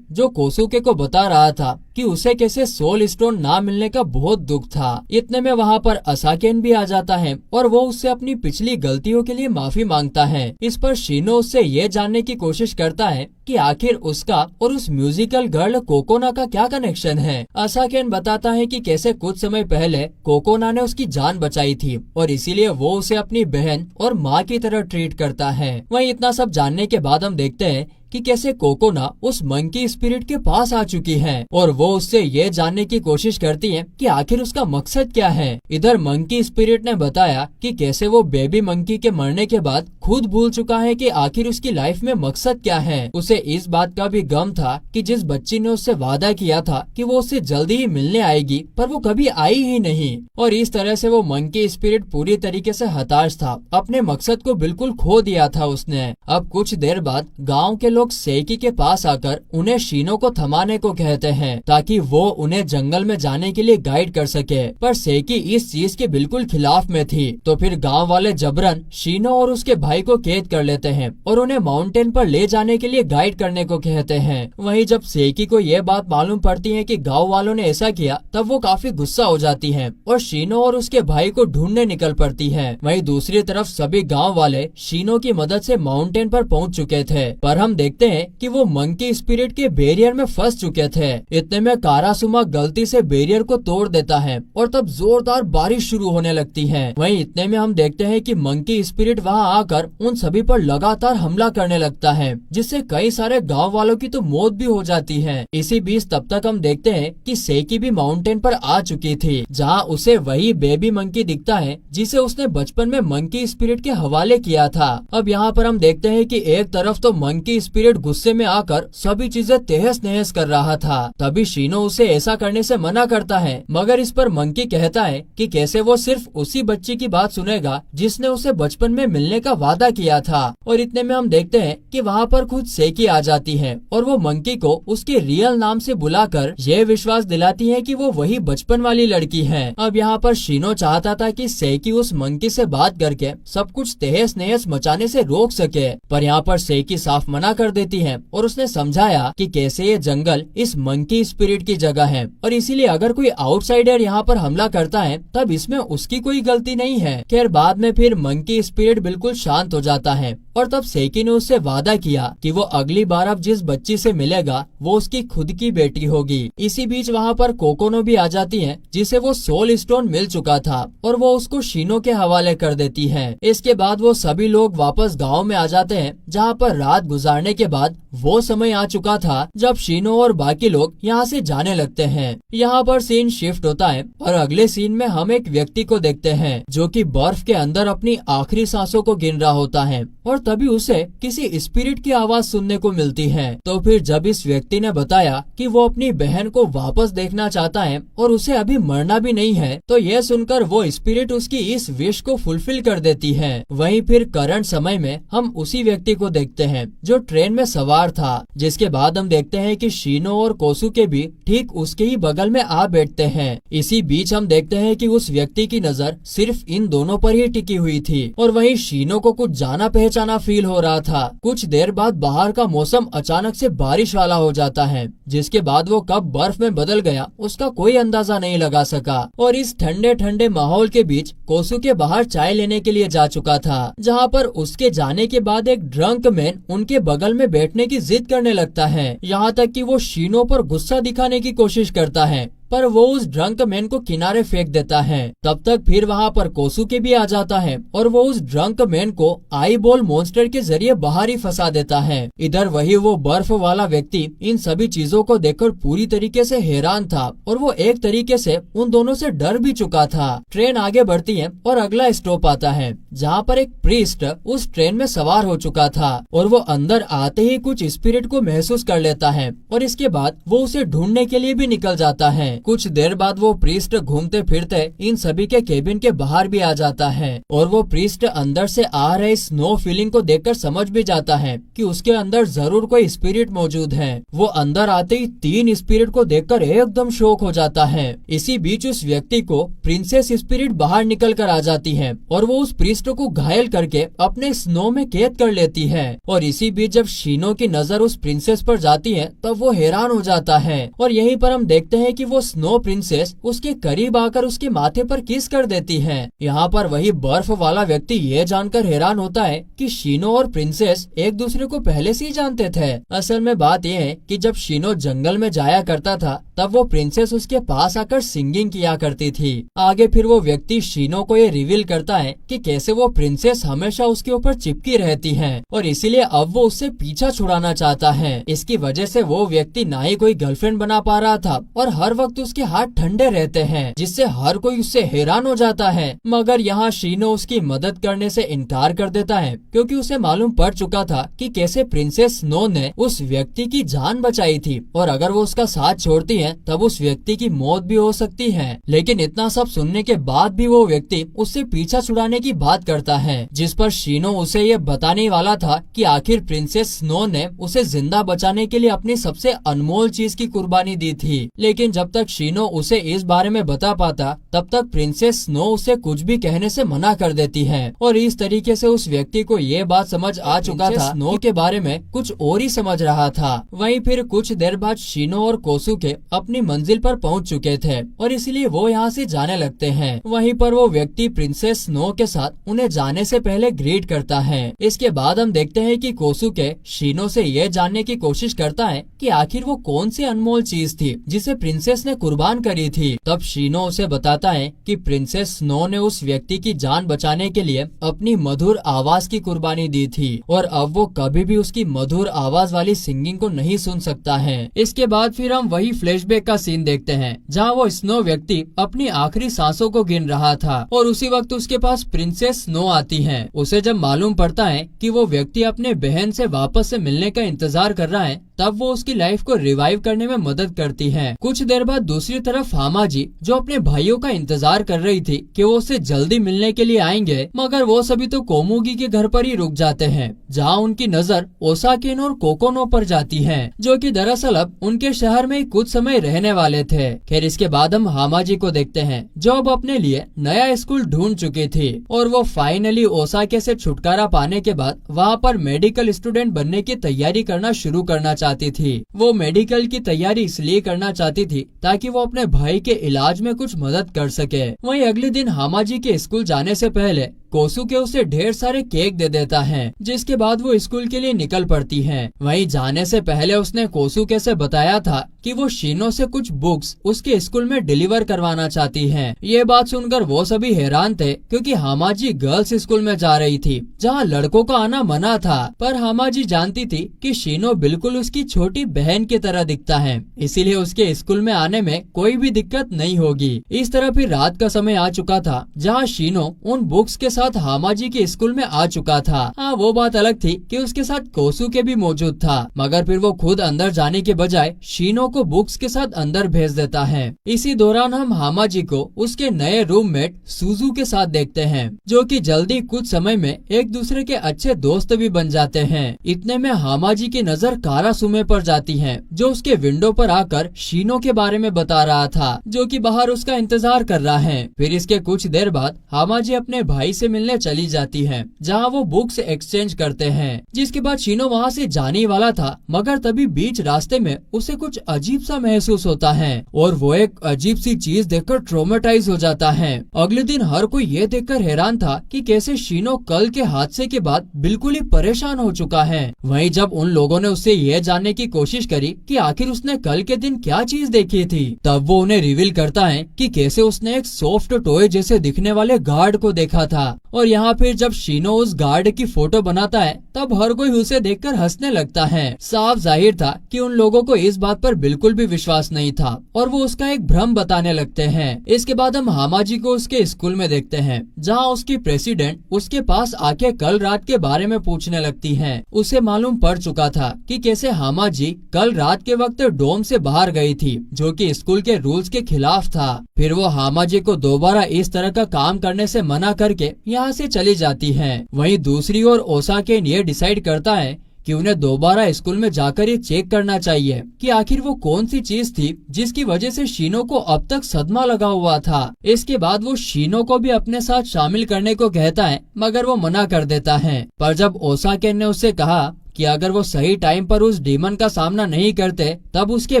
Speaker 1: जो कोसुके को बता रहा था कि उसे कैसे सोल स्टोन ना मिलने का बहुत दुख था। इतने में वहाँ पर असाकेन भी आ जाता है और वो उससे अपनी पिछली गलतियों के लिए माफी मांगता है। इस पर शीनो उससे ये जानने की कोशिश करता है कि आखिर उसका और उस म्यूजिकल गर्ल कोकोना का क्या कनेक्शन है। असाकेन बताता है कि कैसे कुछ समय पहले कोकोना ने उसकी जान बचाई थी और इसीलिए वो उसे अपनी बहन और माँ की तरह ट्रीट करता है। वहीं इतना सब जानने के बाद हम देखते हैं कि कैसे कोकोना उस मंकी स्पिरिट के पास आ चुकी है और वो उससे ये जानने की कोशिश करती है कि आखिर उसका मकसद क्या है। इधर मंकी स्पिरिट ने बताया कि कैसे वो बेबी मंकी के मरने के बाद खुद भूल चुका है कि आखिर उसकी लाइफ में मकसद क्या है। उसे इस बात का भी गम था कि जिस बच्ची ने उससे वादा किया था कि वो उससे जल्दी ही मिलने आएगी पर वो कभी आई ही नहीं और इस तरह से वो मंकी स्पिरिट पूरी तरीके से हताश था, अपने मकसद को बिल्कुल खो दिया था उसने। अब कुछ देर बाद गाँव के लोग सेकी के पास आकर उन्हें शीनो को थमाने को कहते हैं ताकि वो उन्हें जंगल में जाने के लिए गाइड कर सके, पर सेकी इस चीज के बिल्कुल खिलाफ में थी। तो फिर गांव वाले जबरन शीनो और उसके भाई को कैद कर लेते हैं और उन्हें माउंटेन पर ले जाने के लिए गाइड करने को कहते हैं। वहीं जब सेकी को ये बात मालूम पड़ती है कि गाँव वालों ने ऐसा किया तब वो काफी गुस्सा हो जाती है और शीनो और उसके भाई को ढूंढने निकल पड़ती है। वहीं दूसरी तरफ सभी गाँव वाले शीनो की मदद से माउंटेन पर पहुँच चुके थे, पर हम देखते हैं कि वो मंकी स्पिरिट के बैरियर में फंस चुके थे। इतने में कारासुमा गलती से बैरियर को तोड़ देता है और तब जोरदार बारिश शुरू होने लगती है। वहीं इतने में हम देखते हैं कि मंकी स्पिरिट वहां आकर उन सभी पर लगातार हमला करने लगता है जिससे कई सारे गांव वालों की तो मौत भी हो जाती है। इसी बीच तब तक हम देखते हैं कि सेकी भी माउंटेन पर आ चुकी थी जहाँ उसे वही बेबी मंकी दिखता है जिसे उसने बचपन में मंकी स्पिरिट के हवाले किया था। अब यहाँ पर हम देखते हैं कि एक तरफ तो मंकी स्पिरिट गुस्से में आकर सभी चीजें तहस नहस कर रहा था, तभी शीनो उसे ऐसा करने से मना करता है, मगर इस पर मंकी कहता है कि कैसे वो सिर्फ उसी बच्ची की बात सुनेगा जिसने उसे बचपन में मिलने का वादा किया था। और इतने में हम देखते हैं कि वहाँ पर खुद सेकी आ जाती है और वो मंकी को उसके रियल नाम से बुलाकर यह विश्वास दिलाती है कि वो वही बचपन वाली लड़की है। अब यहाँ पर शीनो चाहता था कि सेकी उस मंकी से बात करके सब कुछ तहस नहस मचाने से रोक सके, पर यहाँ पर सेकी साफ मना कर देती है और उसने समझाया कि कैसे ये जंगल इस मंकी स्पिरिट की जगह है और इसीलिए अगर कोई आउटसाइडर यहाँ पर हमला करता है तब इसमें उसकी कोई गलती नहीं है। खैर बाद में फिर मंकी स्पिरिट बिल्कुल शांत हो जाता है और तब सेकी ने उससे वादा किया कि वो अगली बार अब जिस बच्ची से मिलेगा वो उसकी खुद की बेटी होगी। इसी बीच वहाँ पर कोकोनो भी आ जाती है, जिसे वो सोल स्टोन मिल चुका था और वो उसको शीनो के हवाले कर देती है। इसके बाद वो सभी लोग वापस गाँव में आ जाते हैं, जहाँ पर रात गुजारने के बाद वो समय आ चुका था जब शीनो और बाकी लोग यहाँ से जाने लगते हैं। यहाँ पर सीन शिफ्ट होता है और अगले सीन में हम एक व्यक्ति को देखते हैं जो कि बर्फ के अंदर अपनी आखिरी सांसों को गिन रहा होता है और तभी उसे किसी स्पिरिट की आवाज सुनने को मिलती है। तो फिर जब इस व्यक्ति ने बताया कि वो अपनी बहन को वापस देखना चाहता है और उसे अभी मरना भी नहीं है, तो यह सुनकर वो स्पिरिट उसकी इस विश को फुलफिल कर देती है। वहीं फिर करंट समय में हम उसी व्यक्ति को देखते हैं जो ट्रेन में सवार था, जिसके बाद हम देखते हैं कि शीनो और कोसुके भी ठीक उसके ही बगल में आ बैठते हैं। इसी बीच हम देखते हैं कि उस व्यक्ति की नजर सिर्फ इन दोनों पर ही टिकी हुई थी और वहीं शीनो को कुछ जाना पहचाना फील हो रहा था। कुछ देर बाद बाहर का मौसम अचानक से बारिश वाला हो जाता है, जिसके बाद वो कब बर्फ में बदल गया उसका कोई अंदाजा नहीं लगा सका। और इस ठंडे ठंडे माहौल के बीच कोसुके बाहर चाय लेने के लिए जा चुका था, जहाँ पर उसके जाने के बाद एक ड्रंक मैन उनके बगल में बैठने की जिद करने लगता है। यहाँ तक कि वो शीनो पर गुस्सा दिखाने की कोशिश करता है, पर वो उस ड्रंक मैन को किनारे फेंक देता है। तब तक फिर वहाँ पर कोसुके भी आ जाता है और वो उस ड्रंक मैन को आई बॉल मॉन्स्टर के जरिए बाहर ही फंसा देता है। इधर वही वो बर्फ वाला व्यक्ति इन सभी चीजों को देखकर पूरी तरीके से हैरान था और वो एक तरीके से उन दोनों से डर भी चुका था। ट्रेन आगे बढ़ती है और अगला स्टॉप आता है, जहाँ पर एक प्रीस्ट उस ट्रेन में सवार हो चुका था और वो अंदर आते ही कुछ स्पिरिट को महसूस कर लेता है और इसके बाद वो उसे ढूंढने के लिए भी निकल जाता है। कुछ देर बाद वो प्रीस्ट घूमते फिरते इन सभी के केबिन के बाहर भी आ जाता है और वो प्रीस्ट अंदर से आ रहे स्नो फीलिंग को देखकर समझ भी जाता है कि उसके अंदर जरूर कोई स्पिरिट मौजूद है। वो अंदर आते ही 3 स्पिरिट को देखकर एकदम शॉक हो जाता है। इसी बीच उस व्यक्ति को प्रिंसेस स्पिरिट बाहर निकल कर आ जाती है और वो उस प्रीस्ट को घायल करके अपने स्नो में कैद कर लेती है। और इसी बीच जब शीनो की नजर उस प्रिंसेस पर जाती है तब वो हैरान हो जाता है और यहीं पर हम देखते हैं कि वो स्नो प्रिंसेस उसके करीब आकर उसके माथे पर किस कर देती है। यहाँ पर वही बर्फ वाला व्यक्ति ये जानकर हैरान होता है कि शीनो और प्रिंसेस एक दूसरे को पहले से ही जानते थे। असल में बात यह है कि जब शीनो जंगल में जाया करता था तब वो प्रिंसेस उसके पास आकर सिंगिंग किया करती थी। आगे फिर वो व्यक्ति शीनो को ये रिवील करता है कि कैसे वो प्रिंसेस हमेशा उसके ऊपर चिपकी रहती है और इसीलिए अब वो उससे पीछा छुड़ाना चाहता है। इसकी वजह से वो व्यक्ति ना ही कोई गर्लफ्रेंड बना पा रहा था और हर वक्त उसके हाथ ठंडे रहते हैं, जिससे हर कोई उससे हैरान हो जाता है। मगर यहाँ शीनो उसकी मदद करने से इनकार कर देता है क्योंकि उसे मालूम पड़ चुका था कि कैसे प्रिंसेस स्नो ने उस व्यक्ति की जान बचाई थी और अगर वो उसका साथ छोड़ती है तब उस व्यक्ति की मौत भी हो सकती है। लेकिन इतना सब सुनने के बाद भी वो व्यक्ति उससे पीछा छुड़ाने की बात करता है, जिस पर शीनो उसे ये बताने वाला था कि आखिर प्रिंसेस स्नो ने उसे जिंदा बचाने के लिए अपनी सबसे अनमोल चीज की कुर्बानी दी थी। लेकिन जब तक शीनो उसे इस बारे में बता पाता तब तक प्रिंसेस स्नो उसे कुछ भी कहने से मना कर देती है और इस तरीके से उस व्यक्ति को ये बात समझ आ चुका था स्नो के बारे में कुछ और ही समझ रहा था। वहीं फिर कुछ देर बाद शीनो और कोसुके अपनी मंजिल पर पहुंच चुके थे और इसलिए वो यहाँ से जाने लगते हैं। वहीं पर वो व्यक्ति प्रिंसेस स्नो के साथ उन्हें जाने से पहले ग्रीट करता है। इसके बाद हम देखते हैं कि कोसुके शीनो से ये जानने की कोशिश करता है कि आखिर वो कौन सी अनमोल चीज थी जिसे प्रिंसेस ने कुर्बान करी थी। तब शीनो उसे बताता है कि प्रिंसेस स्नो ने उस व्यक्ति की जान बचाने के लिए अपनी मधुर आवाज की कुर्बानी दी थी और अब वो कभी भी उसकी मधुर आवाज वाली सिंगिंग को नहीं सुन सकता है। इसके बाद फिर हम वही फ्लैशबैक का सीन देखते हैं जहाँ वो स्नो व्यक्ति अपनी आखिरी सांसों को गिन रहा था और उसी वक्त उसके पास प्रिंसेस स्नो आती है। उसे जब मालूम पड़ता है कि वो व्यक्ति अपने बहन से वापस से मिलने का इंतजार कर रहा है तब वो उसकी लाइफ को रिवाइव करने में मदद करती है। कुछ देर बाद दूसरी तरफ हामाजी जो अपने भाइयों का इंतजार कर रही थी कि वो उससे जल्दी मिलने के लिए आएंगे, मगर वो सभी तो कोमुगी के घर पर ही रुक जाते हैं जहाँ उनकी नजर ओसाकेन और कोकोनो पर जाती है जो कि दरअसल अब उनके शहर में कुछ समय रहने वाले थे। खैर इसके बाद हम हामाजी को देखते हैं जो अब अपने लिए नया स्कूल ढूंढ चुकी थी और वो फाइनली ओसाके से छुटकारा पाने के बाद वहाँ पर मेडिकल स्टूडेंट बनने की तैयारी करना शुरू करना चाहती थी। वो मेडिकल की तैयारी इसलिए करना चाहती थी ताकि वो अपने भाई के इलाज में कुछ मदद कर सके। वहीं अगले दिन हामाजी के स्कूल जाने से पहले कोसुके उसे ढेर सारे केक दे देता है, जिसके बाद वो स्कूल के लिए निकल पड़ती है। वहीं जाने से पहले उसने कोसुके से बताया था कि वो शीनो से कुछ बुक्स उसके स्कूल में डिलीवर करवाना चाहती है। ये बात सुनकर वो सभी हैरान थे, क्योंकि हामाजी गर्ल्स स्कूल में जा रही थी, जहाँ लड़कों का आना मना था। पर हामाजी जानती थी कि शीनो बिल्कुल उसकी छोटी बहन की तरह दिखता है, इसीलिए उसके स्कूल में आने में कोई भी दिक्कत नहीं होगी। इस तरह फिर रात का समय आ चुका था, जहाँ शीनो उन बुक्स के साथ हामाजी के स्कूल में आ चुका था। हाँ, वो बात अलग थी कि उसके साथ कोसुके भी मौजूद था, मगर फिर वो खुद अंदर जाने के बजाय शीनो को बुक्स के साथ अंदर भेज देता है। इसी दौरान हम हामाजी को उसके नए रूममेट सुजू के साथ देखते हैं, जो कि जल्दी कुछ समय में एक दूसरे के अच्छे दोस्त भी बन जाते हैं। इतने में हामाजी की नजर कारासुमे पर जाती है, जो उसके विंडो पर आकर शीनो के बारे में बता रहा था, जो कि बाहर उसका इंतजार कर रहा है। फिर इसके कुछ देर बाद हामाजी अपने भाई से मिलने चली जाती है, जहाँ वो बुक्स एक्सचेंज करते हैं। जिसके बाद शीनो वहाँ से जाने वाला था, मगर तभी बीच रास्ते में उसे कुछ अजीब सा महसूस होता है और वो एक अजीब सी चीज देखकर ट्रॉमेटाइज हो जाता है। अगले दिन हर कोई ये देखकर हैरान था कि कैसे शीनो कल के हादसे के बाद बिल्कुल ही परेशान हो चुका है। वहीं जब उन लोगों ने उससे ये जानने की कोशिश करी कि आखिर उसने कल के दिन क्या चीज देखी थी, तब वो उन्हें रिवील करता है कि कैसे उसने एक सॉफ्ट टॉय जैसे दिखने वाले गार्ड को देखा था। और यहाँ फिर जब शीनो उस गार्ड की फोटो बनाता है, तब हर कोई उसे देखकर हंसने लगता है। साफ जाहिर था कि उन लोगों को इस बात पर बिल्कुल भी विश्वास नहीं था और वो उसका एक भ्रम बताने लगते हैं। इसके बाद हम हामाजी को उसके स्कूल में देखते हैं, जहाँ उसकी प्रेसिडेंट उसके पास आके कल रात के बारे में पूछने लगती है। उसे मालूम पड़ चुका था कि कैसे हामाजी कल रात के वक्त डोम से बाहर गई थी, जो कि स्कूल के रूल्स के खिलाफ था। फिर वो हामाजी को दोबारा इस तरह का काम करने से मना करके यहाँ से चली जाती है। वहीं दूसरी ओर ओसाकेन ये डिसाइड करता है कि उन्हें दोबारा स्कूल में जाकर ये चेक करना चाहिए कि आखिर वो कौन सी चीज थी जिसकी वजह से शीनो को अब तक सदमा लगा हुआ था। इसके बाद वो शीनो को भी अपने साथ शामिल करने को कहता है, मगर वो मना कर देता है। पर जब ओसाकेन ने उससे कहा कि अगर वो सही टाइम पर उस डीमन का सामना नहीं करते, तब उसके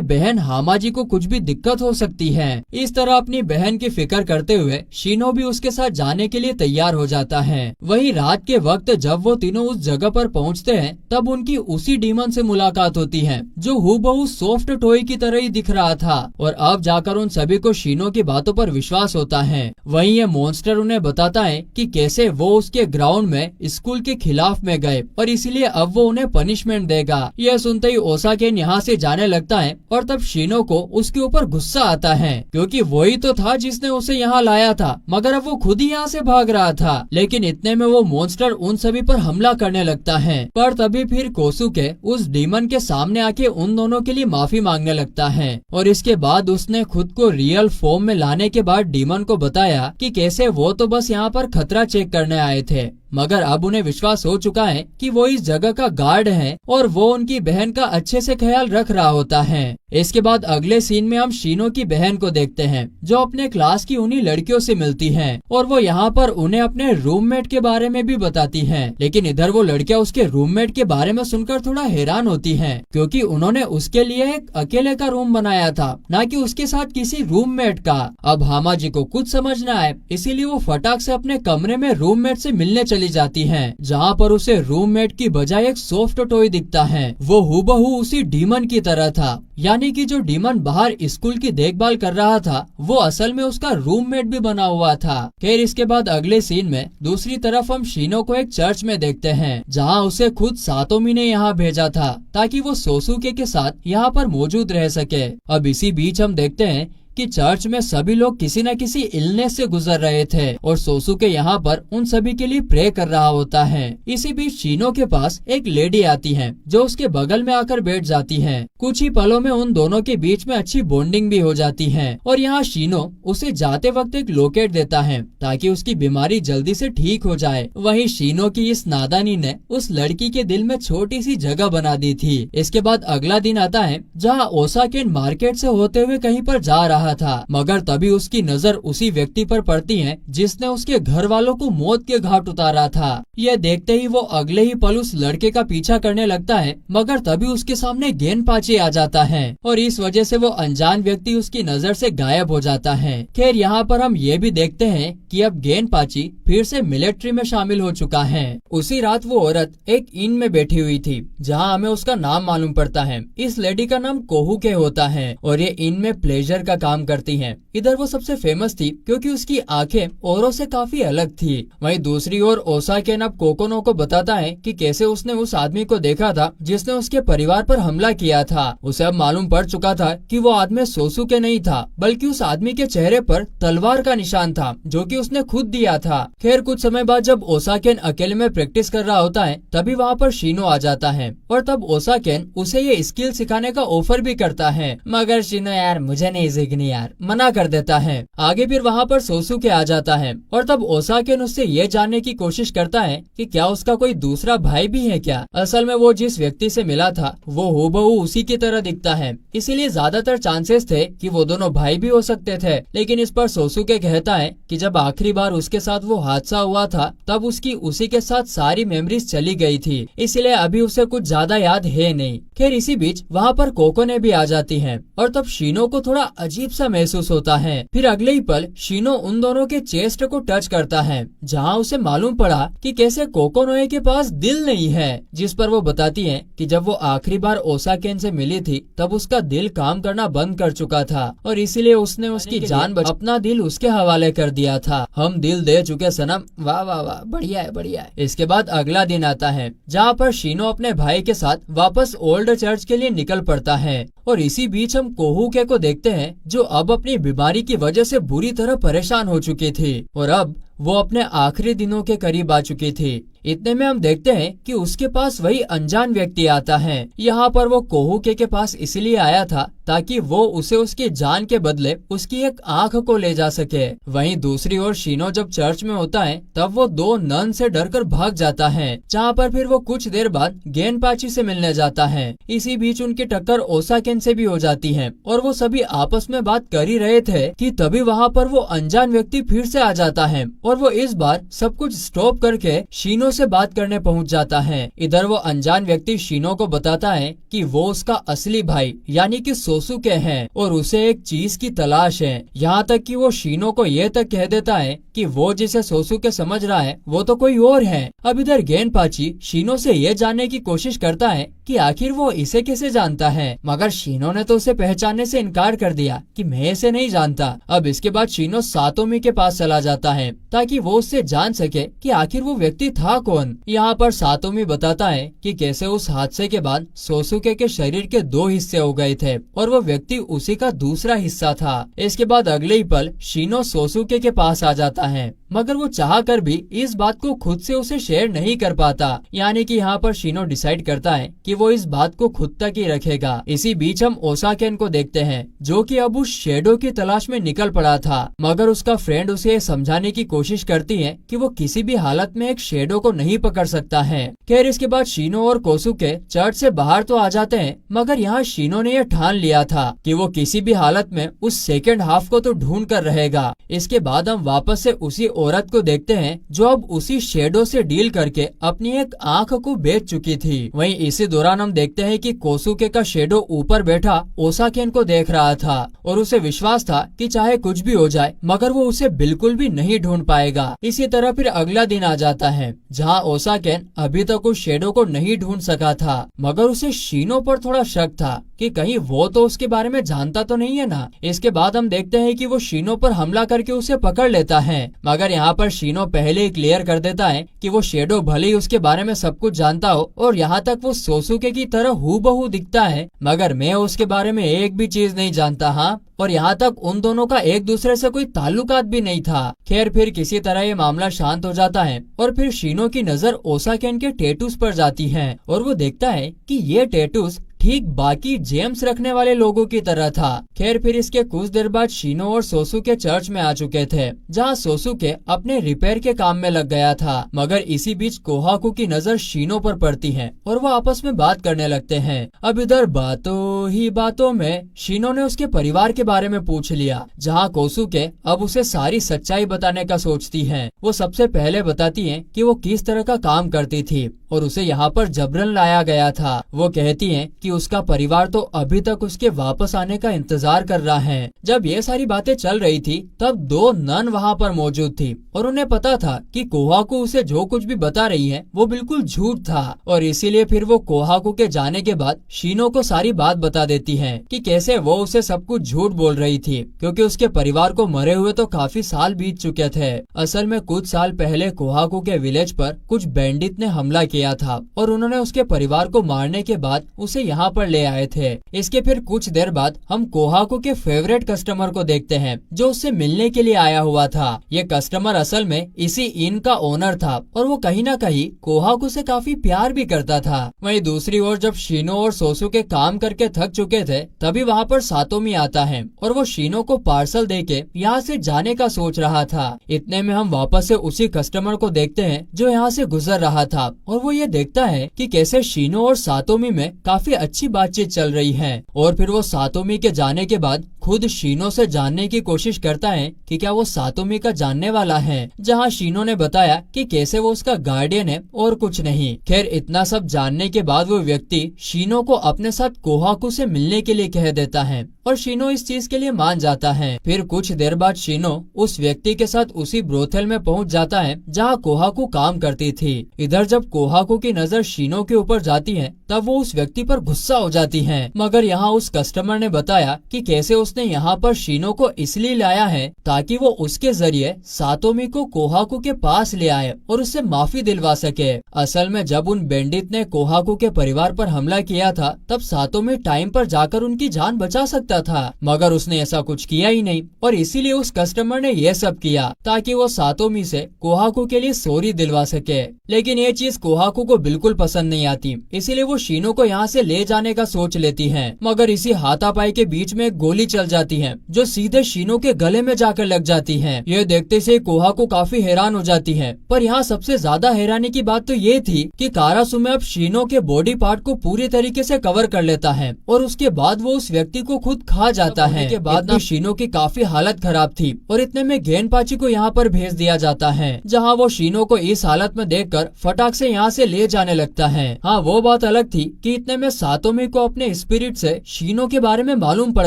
Speaker 1: बहन हामाजी को कुछ भी दिक्कत हो सकती है। इस तरह अपनी बहन की फिक्र करते हुए शीनो भी उसके साथ जाने के लिए तैयार हो जाता है। वहीं रात के वक्त जब वो तीनों उस जगह पर पहुंचते हैं, तब उनकी उसी डीमन से मुलाकात होती है, जो हूबहू सॉफ्ट टॉय की तरह ही दिख रहा था। और अब जाकर उन सभी को शीनो की बातों पर विश्वास होता है। वहीं ये मॉन्स्टर उन्हें बताता है कि कैसे वो उसके ग्राउंड में स्कूल के खिलाफ में गए और इसीलिए अब वो उन्हें पनिशमेंट देगा। यह सुनते ही ओसाकेन यहाँ से जाने लगता है और तब शीनो को उसके ऊपर गुस्सा आता है, क्योंकि वही तो था जिसने उसे यहाँ लाया था, मगर अब वो खुद ही यहाँ से भाग रहा था। लेकिन इतने में वो मॉन्स्टर उन सभी पर हमला करने लगता है। पर तभी फिर कोसुके उस डीमन के सामने आके उन दोनों के लिए माफी मांगने लगता है और इसके बाद उसने खुद को रियल फॉर्म में लाने के बाद डीमन को बताया कि कैसे वो तो बस यहाँ पर खतरा चेक करने आए थे, मगर अब उन्हें विश्वास हो चुका है कि वो इस जगह का गार्ड है और वो उनकी बहन का अच्छे से ख्याल रख रहा होता है। इसके बाद अगले सीन में हम शीनो की बहन को देखते हैं, जो अपने क्लास की उन्हीं लड़कियों से मिलती है और वो यहाँ पर उन्हें अपने रूममेट के बारे में भी बताती है। लेकिन इधर वो लड़कियाँ उसके रूममेट के बारे में सुनकर थोड़ा हैरान होती है, क्योंकि उन्होंने उसके लिए एक अकेले का रूम बनाया था, न कि उसके साथ किसी रूममेट का। अब हामाजी को कुछ समझ न आए, इसीलिए वो फटाक से अपने कमरे में रूममेट से मिलने चली जाती है, जहाँ पर उसे रूममेट की बजाय एक सॉफ्ट टॉय दिखता है। वो हूबहू उसी डीमन की तरह था, यानी कि जो डीमन बाहर स्कूल की देखभाल कर रहा था, वो असल में उसका रूममेट भी बना हुआ था। खैर इसके बाद अगले सीन में दूसरी तरफ हम शीनो को एक चर्च में देखते हैं, जहाँ उसे खुद सातोमी ने यहाँ भेजा था ताकि वो सोसुके के साथ यहाँ पर मौजूद रह सके। अब इसी बीच हम देखते हैं कि चर्च में सभी लोग किसी न किसी इलनेस से गुजर रहे थे और सोसुके यहाँ पर उन सभी के लिए प्रे कर रहा होता है। इसी बीच शीनो के पास एक लेडी आती है, जो उसके बगल में आकर बैठ जाती है। कुछ ही पलों में उन दोनों के बीच में अच्छी बॉन्डिंग भी हो जाती है और यहाँ शीनो उसे जाते वक्त एक लॉकेट देता है ताकि उसकी बीमारी जल्दी से ठीक हो जाए। वहीं शीनो की इस नादानी ने उस लड़की के दिल में छोटी सी जगह बना दी थी। इसके बाद अगला दिन आता है, जहाँ ओसाकेन मार्केट से होते हुए कहीं पर जा रहा रहा था, मगर तभी उसकी नजर उसी व्यक्ति पर पड़ती है जिसने उसके घर वालों को मौत के घाट उतारा था। यह देखते ही वो अगले ही पल उस लड़के का पीछा करने लगता है, मगर तभी उसके सामने गेनपाची आ जाता है और इस वजह से वो अनजान व्यक्ति उसकी नजर से गायब हो जाता है। खैर यहाँ पर हम ये भी देखते हैं कि अब गेनपाची फिर से मिलिट्री में शामिल हो चुका है। उसी रात वो औरत एक इन में बैठी हुई थी जहाँ हमें उसका नाम मालूम पड़ता है। इस लेडी का नाम कोहुके होता है और ये इन में प्लेजर का काम करती है। इधर वो सबसे फेमस थी क्योंकि उसकी आंखें औरों से काफी अलग थी। वहीं दूसरी ओर ओसाकेन अब कोकोनो को बताता है कि कैसे उसने उस आदमी को देखा था जिसने उसके परिवार पर हमला किया था। उसे अब मालूम पड़ चुका था कि वो आदमी सोसुके नहीं था, बल्कि उस आदमी के चेहरे पर तलवार का निशान था जो कि उसने खुद दिया था। खैर कुछ समय बाद जब ओसाकेन अकेले में प्रैक्टिस कर रहा होता है तभी वहाँ पर शिनो आ जाता है और तब ओसाकेन उसे ये स्किल सिखाने का ऑफर भी करता है, मगर शिनो यार मुझे नहीं सीखनी यार, मना कर देता है। आगे फिर वहाँ पर सोसुके आ जाता है और तब ओसाकेन उससे ये जानने की कोशिश करता है कि क्या उसका कोई दूसरा भाई भी है क्या। असल में वो जिस व्यक्ति से मिला था वो हूबहू उसी की तरह दिखता है, इसीलिए ज्यादातर चांसेस थे कि वो दोनों भाई भी हो सकते थे। लेकिन इस पर सोसुके कहता है कि जब आखिरी बार उसके साथ वो हादसा हुआ था तब उसकी उसी के साथ सारी मेमोरीज चली गई थी, इसलिए अभी उसे कुछ ज्यादा याद है नहीं। खैर इसी बीच वहाँ पर कोकोने भी आ जाती है और तब शिनो को थोड़ा अजीब सा महसूस होता है। फिर अगले ही पल शिनो उन दोनों के चेस्ट को टच करता है जहाँ उसे मालूम पड़ा कि कैसे कोकोनोए के पास दिल नहीं है, जिस पर वो बताती है कि जब वो आखिरी बार ओसाकेन से मिली थी तब उसका दिल काम करना बंद कर चुका था और इसीलिए उसने उसकी जान अपना दिल उसके हवाले कर दिया था। हम दिल दे चुके सनम, वाह वाह वाह, बढ़िया है बढ़िया है। इसके बाद अगला दिन आता है जहाँ पर शिनो अपने भाई के साथ वापस ओल्ड चर्च के लिए निकल पड़ता है और इसी बीच हम कोहुके को देखते हैं जो अब अपनी बीमारी की वजह से बुरी तरह परेशान हो चुकी थी और अब वो अपने आखिरी दिनों के करीब आ चुकी थी। इतने में हम देखते हैं कि उसके पास वही अनजान व्यक्ति आता है। यहाँ पर वो कोहुके के पास इसलिए आया था ताकि वो उसे उसकी जान के बदले उसकी एक आंख को ले जा सके। वहीं दूसरी ओर शिनो जब चर्च में होता है तब वो दो नन से डरकर भाग जाता है, जहाँ पर फिर वो कुछ देर बाद गेनपाची से मिलने जाता है। इसी बीच उनकी टक्कर ओसाकेन से भी हो जाती है और वो सभी आपस में बात कर ही रहे थे कि तभी वहाँ पर वो अनजान व्यक्ति फिर से आ जाता है और वो इस बार सब कुछ स्टॉप करके शिनो से बात करने पहुंच जाता है। इधर वो अनजान व्यक्ति शिनो को बताता है कि वो उसका असली भाई यानी कि सोसुके है और उसे एक चीज की तलाश है। यहाँ तक कि वो शिनो को ये तक कह देता है कि वो जिसे सोसुके समझ रहा है वो तो कोई और है। अब इधर गेनपाची शिनो से ये जानने की कोशिश करता है कि आखिर वो इसे कैसे जानता है, मगर शिनो ने तो उसे पहचानने से इनकार कर दिया कि मैं इसे नहीं जानता। अब इसके बाद शिनो सातोमी के पास चला जाता है ताकि वो उससे जान सके कि आखिर वो व्यक्ति था कौन। यहाँ पर सातोमी बताता है कि कैसे उस हादसे के बाद सोसुके के शरीर के दो हिस्से हो गए थे और वो व्यक्ति उसी का दूसरा हिस्सा था। इसके बाद अगले ही पल शिनो सोसुके के पास आ जाता है, मगर वो चाह कर भी इस बात को खुद से उसे शेयर नहीं कर पाता। यानी कि यहाँ पर शिनो डिसाइड करता है कि वो इस बात को खुद तक ही रखेगा। इसी बीच हम ओसाकेन को देखते हैं जो कि अब उस शेडो की तलाश में निकल पड़ा था, मगर उसका फ्रेंड उसे समझाने की कोशिश करती है कि वो किसी भी हालत में एक शेडो को नहीं पकड़ सकता है। खैर इसके बाद शिनो और कोसुके चर्च से बाहर तो आ जाते हैं, मगर यहाँ शिनो ने यह ठान लिया था कि वो किसी भी हालत में उस सेकेंड हाफ को तो ढूंढ कर रहेगा। इसके बाद हम वापस से उसी औरत को देखते हैं जो अब उसी शेडो से डील करके अपनी एक आंख को बेच चुकी थी। वहीं इसी दौरान हम देखते हैं कि कोसुके का शेडो ऊपर बैठा ओसाकेन को देख रहा था और उसे विश्वास था कि चाहे कुछ भी हो जाए मगर वो उसे बिल्कुल भी नहीं ढूंढ पाएगा। इसी तरह फिर अगला दिन आ जाता है जहाँ ओसाकेन अभी तक उस शेडो को नहीं ढूंढ सका था, मगर उसे शिनो पर थोड़ा शक था कि कहीं वो तो उसके बारे में जानता तो नहीं है ना। इसके बाद हम देखते हैं कि वो शिनो पर हमला करके उसे पकड़ लेता है, मगर यहाँ पर शिनो पहले ही क्लियर कर देता है कि वो शेडो भले ही उसके बारे में सब कुछ जानता हो और यहाँ तक वो सोसुके की तरह हूबहू दिखता है, मगर मैं उसके बारे में एक भी चीज नहीं जानता। हाँ, और यहाँ तक उन दोनों का एक दूसरे से कोई ताल्लुकात भी नहीं था। खैर फिर किसी तरह ये मामला शांत हो जाता है और फिर शिनो की नजर ओसाकेन के टैटूज पर जाती है और वो देखता है कि ये टैटूज ठीक बाकी जेम्स रखने वाले लोगों की तरह था। खैर फिर इसके कुछ देर बाद शीनो और सोसुके चर्च में आ चुके थे, जहाँ सोसुके अपने रिपेयर के काम में लग गया था। मगर इसी बीच कोहाकू की नजर शीनो पर पड़ती है और वो आपस में बात करने लगते हैं। अब इधर बातों ही बातों में शीनो ने उसके परिवार के बारे में पूछ लिया, जहाँ कोसुके अब उसे सारी सच्चाई बताने का सोचती है। वो सबसे पहले बताती है कि वो किस तरह का काम करती थी और उसे यहाँ पर जबरन लाया गया था। वो कहती हैं कि उसका परिवार तो अभी तक उसके वापस आने का इंतजार कर रहा है। जब ये सारी बातें चल रही थी तब दो नन वहाँ पर मौजूद थी और उन्हें पता था कि कोहाकू उसे जो कुछ भी बता रही है वो बिल्कुल झूठ था, और इसीलिए फिर वो कोहाकू के जाने के बाद शीनो को सारी बात बता देती है कि कैसे वो उसे सब कुछ झूठ बोल रही थी, क्योंकि उसके परिवार को मरे हुए तो काफी साल बीत चुके थे। असल में कुछ साल पहले कोहाकू के विलेज पर कुछ बैंडिट ने हमला किया था और उन्होंने उसके परिवार को मारने के बाद उसे यहाँ पर ले आए थे। इसके फिर कुछ देर बाद हम कोहाकू के फेवरेट कस्टमर को देखते हैं जो उससे मिलने के लिए आया हुआ था। ये कस्टमर असल में इसी इन का ओनर था और वो कहीं ना कहीं कोहाकू से काफी प्यार भी करता था। वहीं दूसरी ओर जब शीनो और सोसुके काम करके थक चुके थे तभी वहाँ पर सातोमी आता है और वो शीनो को पार्सल देके यहाँ से जाने का सोच रहा था। इतने में हम वापस से उसी कस्टमर को देखते हैं जो यहाँ से गुजर रहा था और वो ये देखता है कि कैसे शीनो और सातोमी में काफी अच्छी बातचीत चल रही है। और फिर वो सातोमी के जाने के बाद खुद शीनो से जानने की कोशिश करता है कि क्या वो सातोमी का जानने वाला है, जहाँ शीनो ने बताया कि कैसे वो उसका गार्डियन है और कुछ नहीं। खैर इतना सब जानने के बाद वो व्यक्ति शीनो को अपने साथ कोहाकू से मिलने के लिए कह देता है और शीनो इस चीज के लिए मान जाता है। फिर कुछ देर बाद शीनो उस व्यक्ति के साथ उसी ब्रोथेल में पहुंच जाता है जहाँ कोहाकू काम करती थी। इधर जब कोहाकू की नजर शीनो के ऊपर जाती है तब वो उस व्यक्ति पर गुस्सा हो जाती है, मगर यहाँ उस कस्टमर ने बताया कि कैसे उसने यहाँ पर शीनो को इसलिए लाया है ताकि वो उसके जरिए सातोमी को कोहाकू के पास ले आए और उससे माफी दिलवा सके। असल में जब उन बैंडिट ने कोहाकू के परिवार पर हमला किया था तब सातोमी टाइम पर जाकर उनकी जान बचा सकता था, मगर उसने ऐसा कुछ किया ही नहीं और इसीलिए उस कस्टमर ने यह सब किया ताकि वो सातोमी से कोहाकू के लिए सॉरी दिलवा सके। लेकिन ये चीज कोहाकू को बिल्कुल पसंद नहीं आती, इसीलिए वो शीनो को यहाँ से ले जाने का सोच लेती है। मगर इसी हाथापाई के बीच में एक गोली चल जाती है जो सीधे शीनो के गले में जाकर लग जाती है। ये देखते से कोहाकू काफी हैरान हो जाती है, पर यहाँ सबसे ज्यादा हैरानी की बात तो ये थी कि कारासुमे अब शीनो के बॉडी पार्ट को पूरी तरीके से कवर कर लेता है और उसके बाद वो उस व्यक्ति को खुद खा जाता है। के बाद ना शीनो की काफी हालत खराब थी और इतने में गेनपाची को यहाँ पर भेज दिया जाता है, जहाँ वो शीनो को इस हालत में देखकर फटाक से यहाँ से ले जाने लगता है। हाँ वो बात अलग थी कि इतने में सातोमी को अपने स्पिरिट से शीनो के बारे में मालूम पड़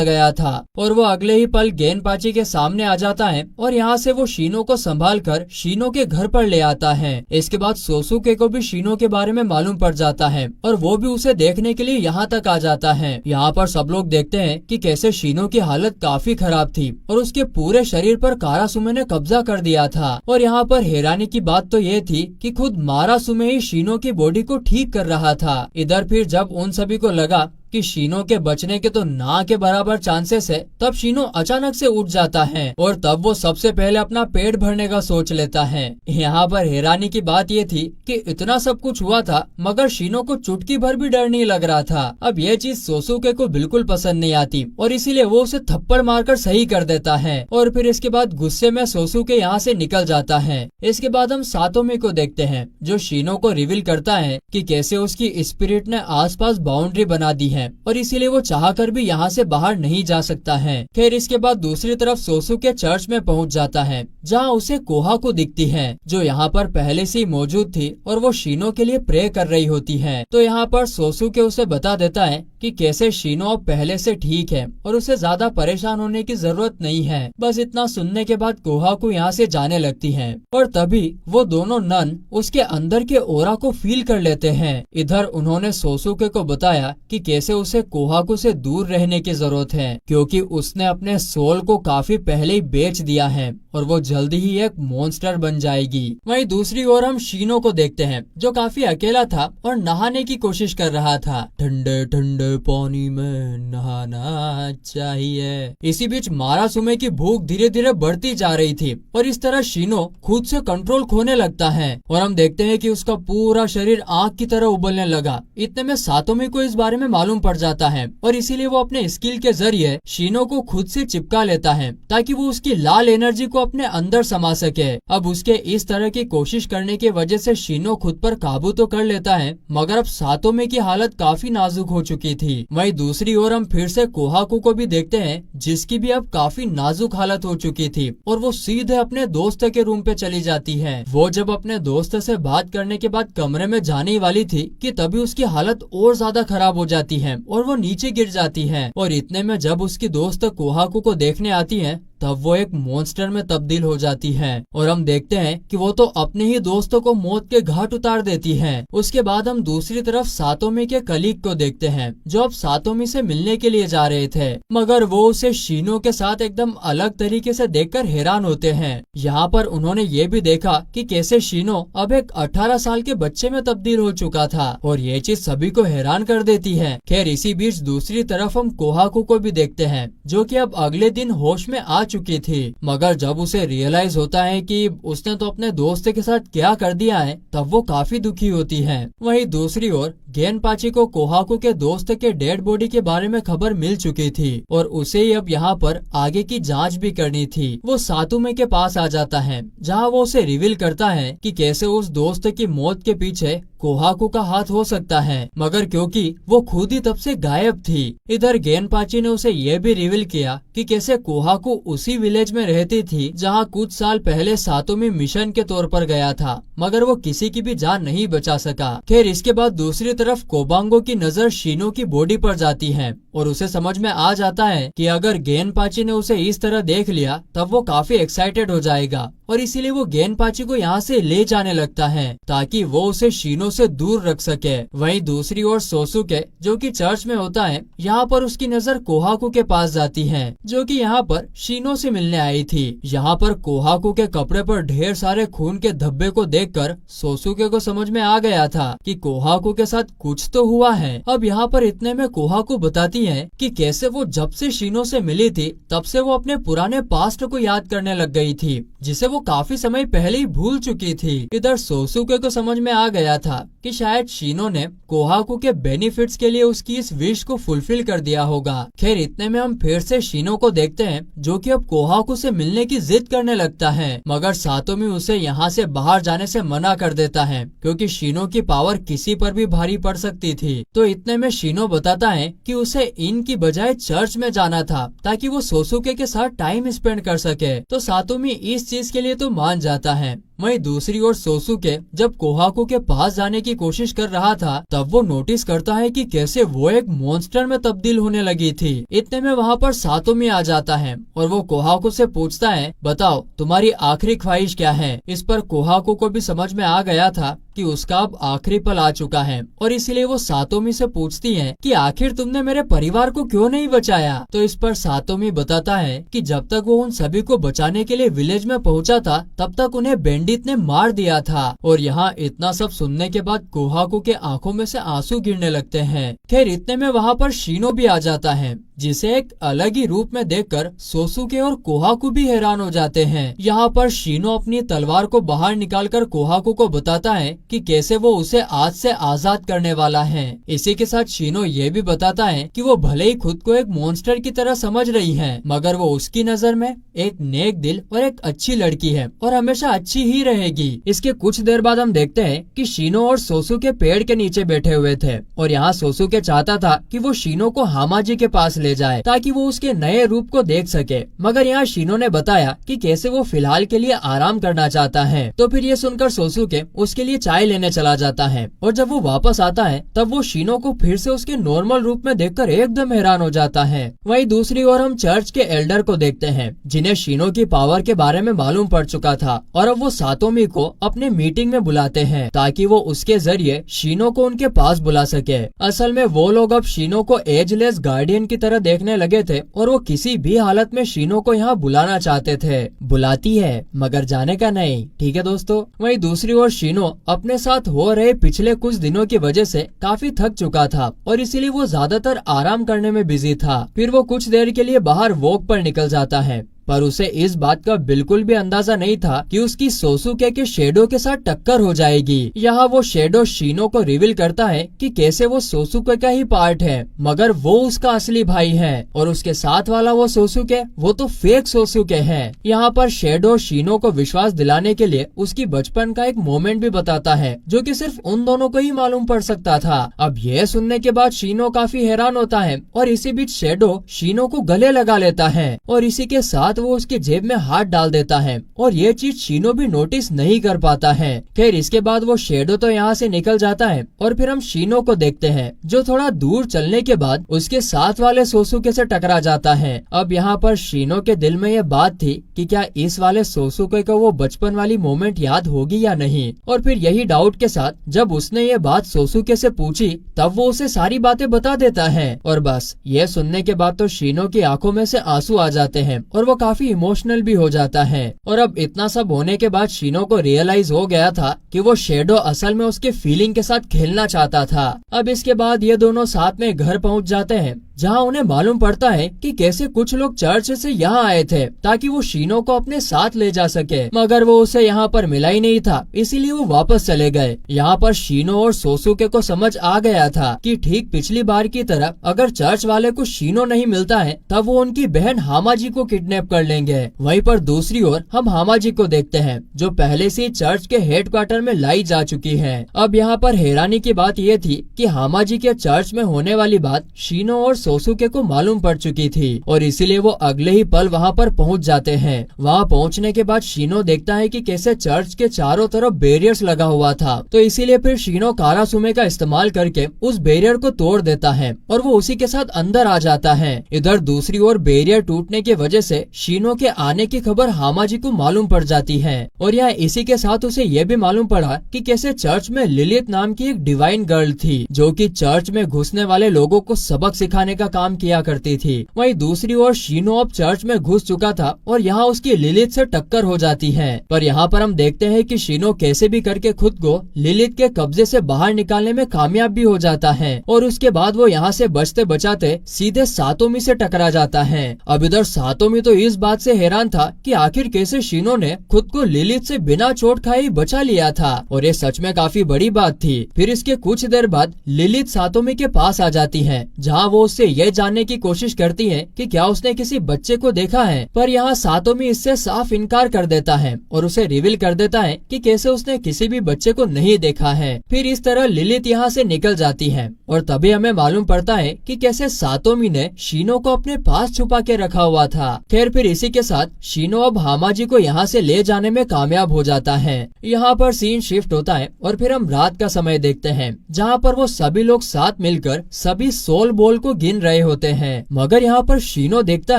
Speaker 1: गया था और वो अगले ही पल गेनपाची के सामने आ जाता है और यहाँ से वो शीनो को संभाल कर शीनो के घर पर ले आता है। इसके बाद सोसुके को भी शीनो के बारे में मालूम पड़ जाता है और वो भी उसे देखने के लिए यहाँ तक आ जाता है। यहाँ पर सब लोग देखते हैं कि कैसे शीनो की हालत काफी खराब थी और उसके पूरे शरीर पर कारासुमे ने कब्जा कर दिया था। और यहाँ पर हैरानी की बात तो ये थी कि खुद मारासुमे ही शीनो की बॉडी को ठीक कर रहा था। इधर फिर जब उन सभी को लगा कि शीनो के बचने के तो ना के बराबर चांसेस है, तब शीनो अचानक से उठ जाता है और तब वो सबसे पहले अपना पेट भरने का सोच लेता है। यहाँ पर हैरानी की बात ये थी कि इतना सब कुछ हुआ था मगर शीनो को चुटकी भर भी डर नहीं लग रहा था। अब ये चीज सोसुके को बिल्कुल पसंद नहीं आती और इसीलिए वो उसे थप्पड़ मारकर सही कर देता है और फिर इसके बाद गुस्से में सोसुके यहाँ से निकल जाता है। इसके बाद हम सातोमी को देखते हैं जो शीनो को रिवील करता है कि कैसे उसकी स्पिरिट ने आसपास बाउंड्री बना दी है और इसीलिए वो चाहकर भी यहाँ से बाहर नहीं जा सकता है। खैर इसके बाद दूसरी तरफ सोसुके चर्च में पहुँच जाता है जहाँ उसे कोहाकू दिखती है जो यहाँ पर पहले से ही मौजूद थी और वो शीनो के लिए प्रे कर रही होती है। तो यहाँ पर सोसुके उसे बता देता है कि कैसे शीनो अब पहले से ठीक है और उसे ज्यादा परेशान होने की जरूरत नहीं है। बस इतना सुनने के बाद कोहाकू यहाँ से जाने लगती है और तभी वो दोनों नन उसके अंदर के ओरा को फील कर लेते हैं। इधर उन्होंने सोसुके को बताया कि कैसे उसे कोहाकू से दूर रहने की जरूरत है क्योंकि उसने अपने सोल को काफी पहले ही बेच दिया है और वो जल्दी ही एक मॉन्स्टर बन जाएगी। वहीं दूसरी ओर हम शीनो को देखते हैं जो काफी अकेला था और नहाने की कोशिश कर रहा था। ठंडे ठंडे पानी में नहाना चाहिए। इसी बीच मारासुमे की भूख धीरे धीरे बढ़ती जा रही थी और इस तरह शीनो खुद से कंट्रोल खोने लगता है और हम देखते हैं कि उसका पूरा शरीर आग की तरह उबलने लगा। इतने में सातोमी को इस बारे में मालूम पड़ जाता है और इसीलिए वो अपने स्किल के जरिए शीनो को खुद से चिपका लेता है ताकि वो उसकी लाल एनर्जी को अपने अंदर समा सके। अब उसके इस तरह की कोशिश करने की वजह से शीनो खुद पर काबू तो कर लेता है, मगर अब सातोमी की हालत काफी नाजुक हो चुकी थी। वहीं दूसरी ओर हम फिर से कोहाकू को भी देखते हैं, जिसकी भी अब काफी नाजुक हालत हो चुकी थी और वो सीधे अपने दोस्त के रूम पे चली जाती है। वो जब अपने दोस्त से बात करने के बाद कमरे में जाने वाली थी कि तभी उसकी हालत और ज्यादा खराब हो जाती है और वो नीचे गिर जाती है। और इतने में जब उसकी दोस्त कोहाकू को देखने आती है तब वो एक मॉन्स्टर में तब्दील हो जाती है और हम देखते हैं कि वो तो अपने ही दोस्तों को मौत के घाट उतार देती है। उसके बाद हम दूसरी तरफ सातोमी के कलीग को देखते हैं, जो अब सातोमी से मिलने के लिए जा रहे थे, मगर वो उसे शीनो के साथ एकदम अलग तरीके से देखकर हैरान होते हैं। यहाँ पर उन्होंने ये भी देखा कि कैसे शीनो अब एक 18 साल के बच्चे में तब्दील हो चुका था और ये चीज सभी को हैरान कर देती है। खैर इसी बीच दूसरी तरफ हम कोहाकू को भी देखते हैं, जो कि अब अगले दिन होश में आ चुकी थी, मगर जब उसे रियलाइज होता है कि उसने तो अपने दोस्त के साथ क्या कर दिया है, तब वो काफी दुखी होती है। वहीं दूसरी ओर गेनपाची को कोहाकू के दोस्त के डेड बॉडी के बारे में खबर मिल चुकी थी और उसे ही अब यहाँ पर आगे की जांच भी करनी थी। वो सातोमी के पास आ जाता है, जहाँ वो उसे रिवील करता है कि कैसे उस दोस्त की मौत के पीछे कोहाकू का हाथ हो सकता है, मगर क्योंकि वो खुद ही तब से गायब थी। इधर गेनपाची ने उसे ये भी रिवील किया कि कैसे कोहाकू उसी विलेज में रहती थी जहाँ कुछ साल पहले सातोमी मिशन के तौर पर गया था, मगर वो किसी की भी जान नहीं बचा सका। खैर इसके बाद दूसरी तरफ कोबांगो की नजर शीनो की बॉडी पर जाती है और उसे समझ में आ जाता है कि अगर गेनपाची ने उसे इस तरह देख लिया तब वो काफी एक्साइटेड हो जाएगा और इसीलिए वो गेनपाची को यहाँ से ले जाने लगता है ताकि वो उसे शीनो से दूर रख सके। वहीं दूसरी ओर सोसुके, जो कि चर्च में होता है, यहाँ पर उसकी नजर कोहाकू के पास जाती है, जो कि यहाँ पर शीनो से मिलने आई थी। यहाँ पर कोहाकू के कपड़े पर ढेर सारे खून के धब्बे को देखकर सोसुके को समझ में आ गया था कि कोहाकू के साथ कुछ तो हुआ है। अब यहाँ पर इतने में कोहाकू बताती है कि कैसे वो जब से शीनो से मिली थी तब से वो अपने पुराने पास्ट को याद करने लग गई थी, जिसे वो काफी समय पहले ही भूल चुकी थी। इधर सोसुके को समझ में आ गया था कि शायद शीनो ने कोहाकू के बेनिफिट्स के लिए उसकी इस विश को फुलफिल कर दिया होगा। खैर इतने में हम फिर से शीनो को देखते हैं, जो कि अब कोहाकू से मिलने की जिद करने लगता है, मगर सातोमी उसे यहाँ से बाहर जाने से मना कर देता है क्योंकि शीनो की पावर किसी पर भी भारी पड़ सकती थी। तो इतने में शीनो बताता है कि उसे इन की बजाय चर्च में जाना था ताकि वो सोसुके के साथ टाइम स्पेंड कर सके। तो सातोमी इस चीज के लिए तो मान जाता है। वहीं दूसरी ओर सोसुके जब कोहाकू के पास जाने की कोशिश कर रहा था तब वो नोटिस करता है कि कैसे वो एक मॉन्स्टर में तब्दील होने लगी थी। इतने में वहाँ पर सातोमी आ जाता है और वो कोहाकू से पूछता है, बताओ तुम्हारी आखिरी ख्वाहिश क्या है। इस पर कोहाकू को भी समझ में आ गया था कि उसका अब आखिरी पल आ चुका है और इसलिए वो सातोमी से पूछती है कि आखिर तुमने मेरे परिवार को क्यों नहीं बचाया। तो इस पर सातोमी बताता है कि जब तक वो उन सभी को बचाने के लिए विलेज में पहुंचा था तब तक उन्हें बैंडिट ने मार दिया था। और यहाँ इतना सब सुनने के बाद कोहाकू के आंखों में से आंसू गिरने लगते हैं। खैर इतने में वहाँ पर शीनो भी आ जाता है, जिसे एक अलग ही रूप में देखकर सोसुके और कोहाकू भी हैरान हो जाते हैं। यहाँ पर शीनो अपनी तलवार को बाहर निकालकर कोहाकू को बताता है कि कैसे वो उसे आज से आजाद करने वाला है। इसी के साथ शीनो ये भी बताता है कि वो भले ही खुद को एक मॉन्स्टर की तरह समझ रही है, मगर वो उसकी नजर में एक नेक दिल और एक अच्छी लड़की है और हमेशा अच्छी ही रहेगी। इसके कुछ देर बाद हम देखते हैं कि शीनो और सोसुके पेड़ के नीचे बैठे हुए थे और यहाँ सोसुके चाहता था कि वो शीनो को हामाजी के पास ले जाए ताकि वो उसके नए रूप को देख सके, मगर यहाँ शीनो ने बताया कि कैसे वो फिलहाल के लिए आराम करना चाहता है। तो फिर ये सुनकर सोसुके उसके लिए चाय लेने चला जाता है और जब वो वापस आता है तब वो शीनो को फिर से उसके नॉर्मल रूप में देखकर एकदम हैरान हो जाता है। वहीं दूसरी ओर हम चर्च के एल्डर को देखते हैं, जिन्हें शीनो की पावर के बारे में मालूम पड़ चुका था और अब वो सातोमी को अपने मीटिंग में बुलाते हैं ताकि वो उसके जरिए शीनो को उनके पास बुला सके। असल में वो लोग अब शीनो को एजलेस गार्डियन की तरह देखने लगे थे और वो किसी भी हालत में शीनो को यहाँ बुलाना चाहते थे। बुलाती है मगर जाने का नहीं, ठीक है दोस्तों। वहीं दूसरी ओर शीनो अपने साथ हो रहे पिछले कुछ दिनों की वजह से काफी थक चुका था और इसीलिए वो ज्यादातर आराम करने में बिजी था। फिर वो कुछ देर के लिए बाहर वॉक पर निकल जाता है, पर उसे इस बात का बिल्कुल भी अंदाजा नहीं था कि उसकी सोसुके के शेडो के साथ टक्कर हो जाएगी। यहाँ वो शेडो शीनो को रिवील करता है कि कैसे वो सोसुके का ही पार्ट है, मगर वो उसका असली भाई है और उसके साथ वाला वो सोसुके वो तो फेक सोसुके है। यहाँ पर शेडो शीनो को विश्वास दिलाने के लिए उसकी बचपन का एक मोमेंट भी बताता है जो कि सिर्फ उन दोनों को ही मालूम पड़ सकता था। अब यह सुनने के बाद शीनो काफी हैरान होता है और इसी बीच शेडो शीनो को गले लगा लेता है और इसी के साथ वो उसके जेब में हाथ डाल देता है और ये चीज शीनो भी नोटिस नहीं कर पाता है। फिर इसके बाद वो शेडो तो यहाँ से निकल जाता है और फिर हम शीनो को देखते हैं जो थोड़ा दूर चलने के बाद उसके साथ वाले सोसुके से टकरा जाता है। अब यहाँ पर शीनो के दिल में ये बात थी कि क्या इस वाले सोसुके को वो बचपन वाली मोमेंट याद होगी या नहीं, और फिर यही डाउट के साथ जब उसने ये बात सोसुके से पूछी तब वो उसे सारी बातें बता देता है और बस ये सुनने के बाद तो शीनो की आंखों में से आंसू आ जाते हैं और वो काफी इमोशनल भी हो जाता है। और अब इतना सब होने के बाद शीनो को रियलाइज हो गया था कि वो शेडो असल में उसके फीलिंग के साथ खेलना चाहता था। अब इसके बाद ये दोनों साथ में घर पहुंच जाते हैं जहां उन्हें मालूम पड़ता है कि कैसे कुछ लोग चर्च से यहाँ आए थे ताकि वो शीनो को अपने साथ ले जा सके, मगर वो उसे यहाँ पर मिला ही नहीं था, इसीलिए वो वापस चले गए। यहाँ पर शीनो और सोसुके को समझ आ गया था कि ठीक पिछली बार की तरह अगर चर्च वाले को शीनो नहीं मिलता है तब वो उनकी बहन हामाजी को किडनैप कर लेंगे। वहीं पर दूसरी ओर हम हामाजी को देखते हैं जो पहले से चर्च के हेडक्वार्टर में लाई जा चुकी है। अब यहाँ पर हैरानी की बात ये थी कि हामाजी के चर्च में होने वाली बात शीनो और सोसुके को मालूम पड़ चुकी थी और इसीलिए वो अगले ही पल वहाँ पर पहुँच जाते हैं। वहाँ पहुँचने के बाद शीनो देखता है कि कैसे चर्च के चारों तरफ बैरियर्स लगा हुआ था, तो इसीलिए फिर शीनो कारासुमे का इस्तेमाल करके उस बैरियर को तोड़ देता है और वो उसी के साथ अंदर आ जाता है। इधर दूसरी ओर बैरियर टूटने की वजह से शीनो के आने की खबर हामाजी को मालूम पड़ जाती है और यहाँ इसी के साथ उसे ये भी मालूम पड़ा कि कैसे चर्च में लिलित नाम की एक डिवाइन गर्ल थी जो कि चर्च में घुसने वाले लोगों को सबक सिखाने का काम किया करती थी। वहीं दूसरी ओर शीनो अब चर्च में घुस चुका था और यहाँ उसकी लिलित से टक्कर हो जाती है। पर यहाँ पर हम देखते हैं कि शीनो कैसे भी करके खुद को लिलित के कब्जे से बाहर निकालने में कामयाब भी हो जाता है और उसके बाद वो यहाँ से बचते बचाते सीधे सातोमी से टकरा जाता है। अब इधर सातोमी तो इस बात से हैरान था कि आखिर कैसे शीनो ने खुद को लिलित से बिना चोट खाए ही बचा लिया था और ये सच में काफी बड़ी बात थी। फिर इसके कुछ देर बाद लिलित सातोमी के पास आ जाती है जहाँ वो उससे यह जानने की कोशिश करती है कि क्या उसने किसी बच्चे को देखा है, पर यहाँ सातोमी इससे साफ इनकार कर देता है और उसे रिवील कर देता है कि कैसे उसने किसी भी बच्चे को नहीं देखा है। फिर इस तरह लिलित यहाँ से निकल जाती है और तभी हमें मालूम पड़ता है कि कैसे सातोमी ने शीनो को अपने पास छुपा के रखा हुआ था। खैर फिर इसी के साथ शीनो अब हामाजी को यहाँ से ले जाने में कामयाब हो जाता है। यहाँ पर सीन शिफ्ट होता है और फिर हम रात का समय देखते हैं जहाँ पर वो सभी लोग साथ मिलकर सभी सोल बॉल को गिन रहे होते हैं, मगर यहाँ पर शीनो देखता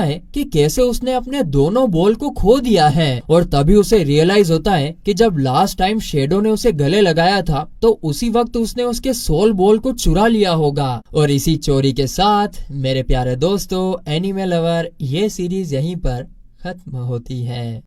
Speaker 1: है कि कैसे उसने अपने दोनों बॉल को खो दिया है और तभी उसे रियलाइज होता है कि जब लास्ट टाइम शेडो ने उसे गले लगाया था तो उसी वक्त उसने उसके सोल बॉल को चुरा लिया होगा। और इसी चोरी के साथ मेरे प्यारे दोस्तों एनिमे लवर ये सीरीज यहीं पर खत्म होती है।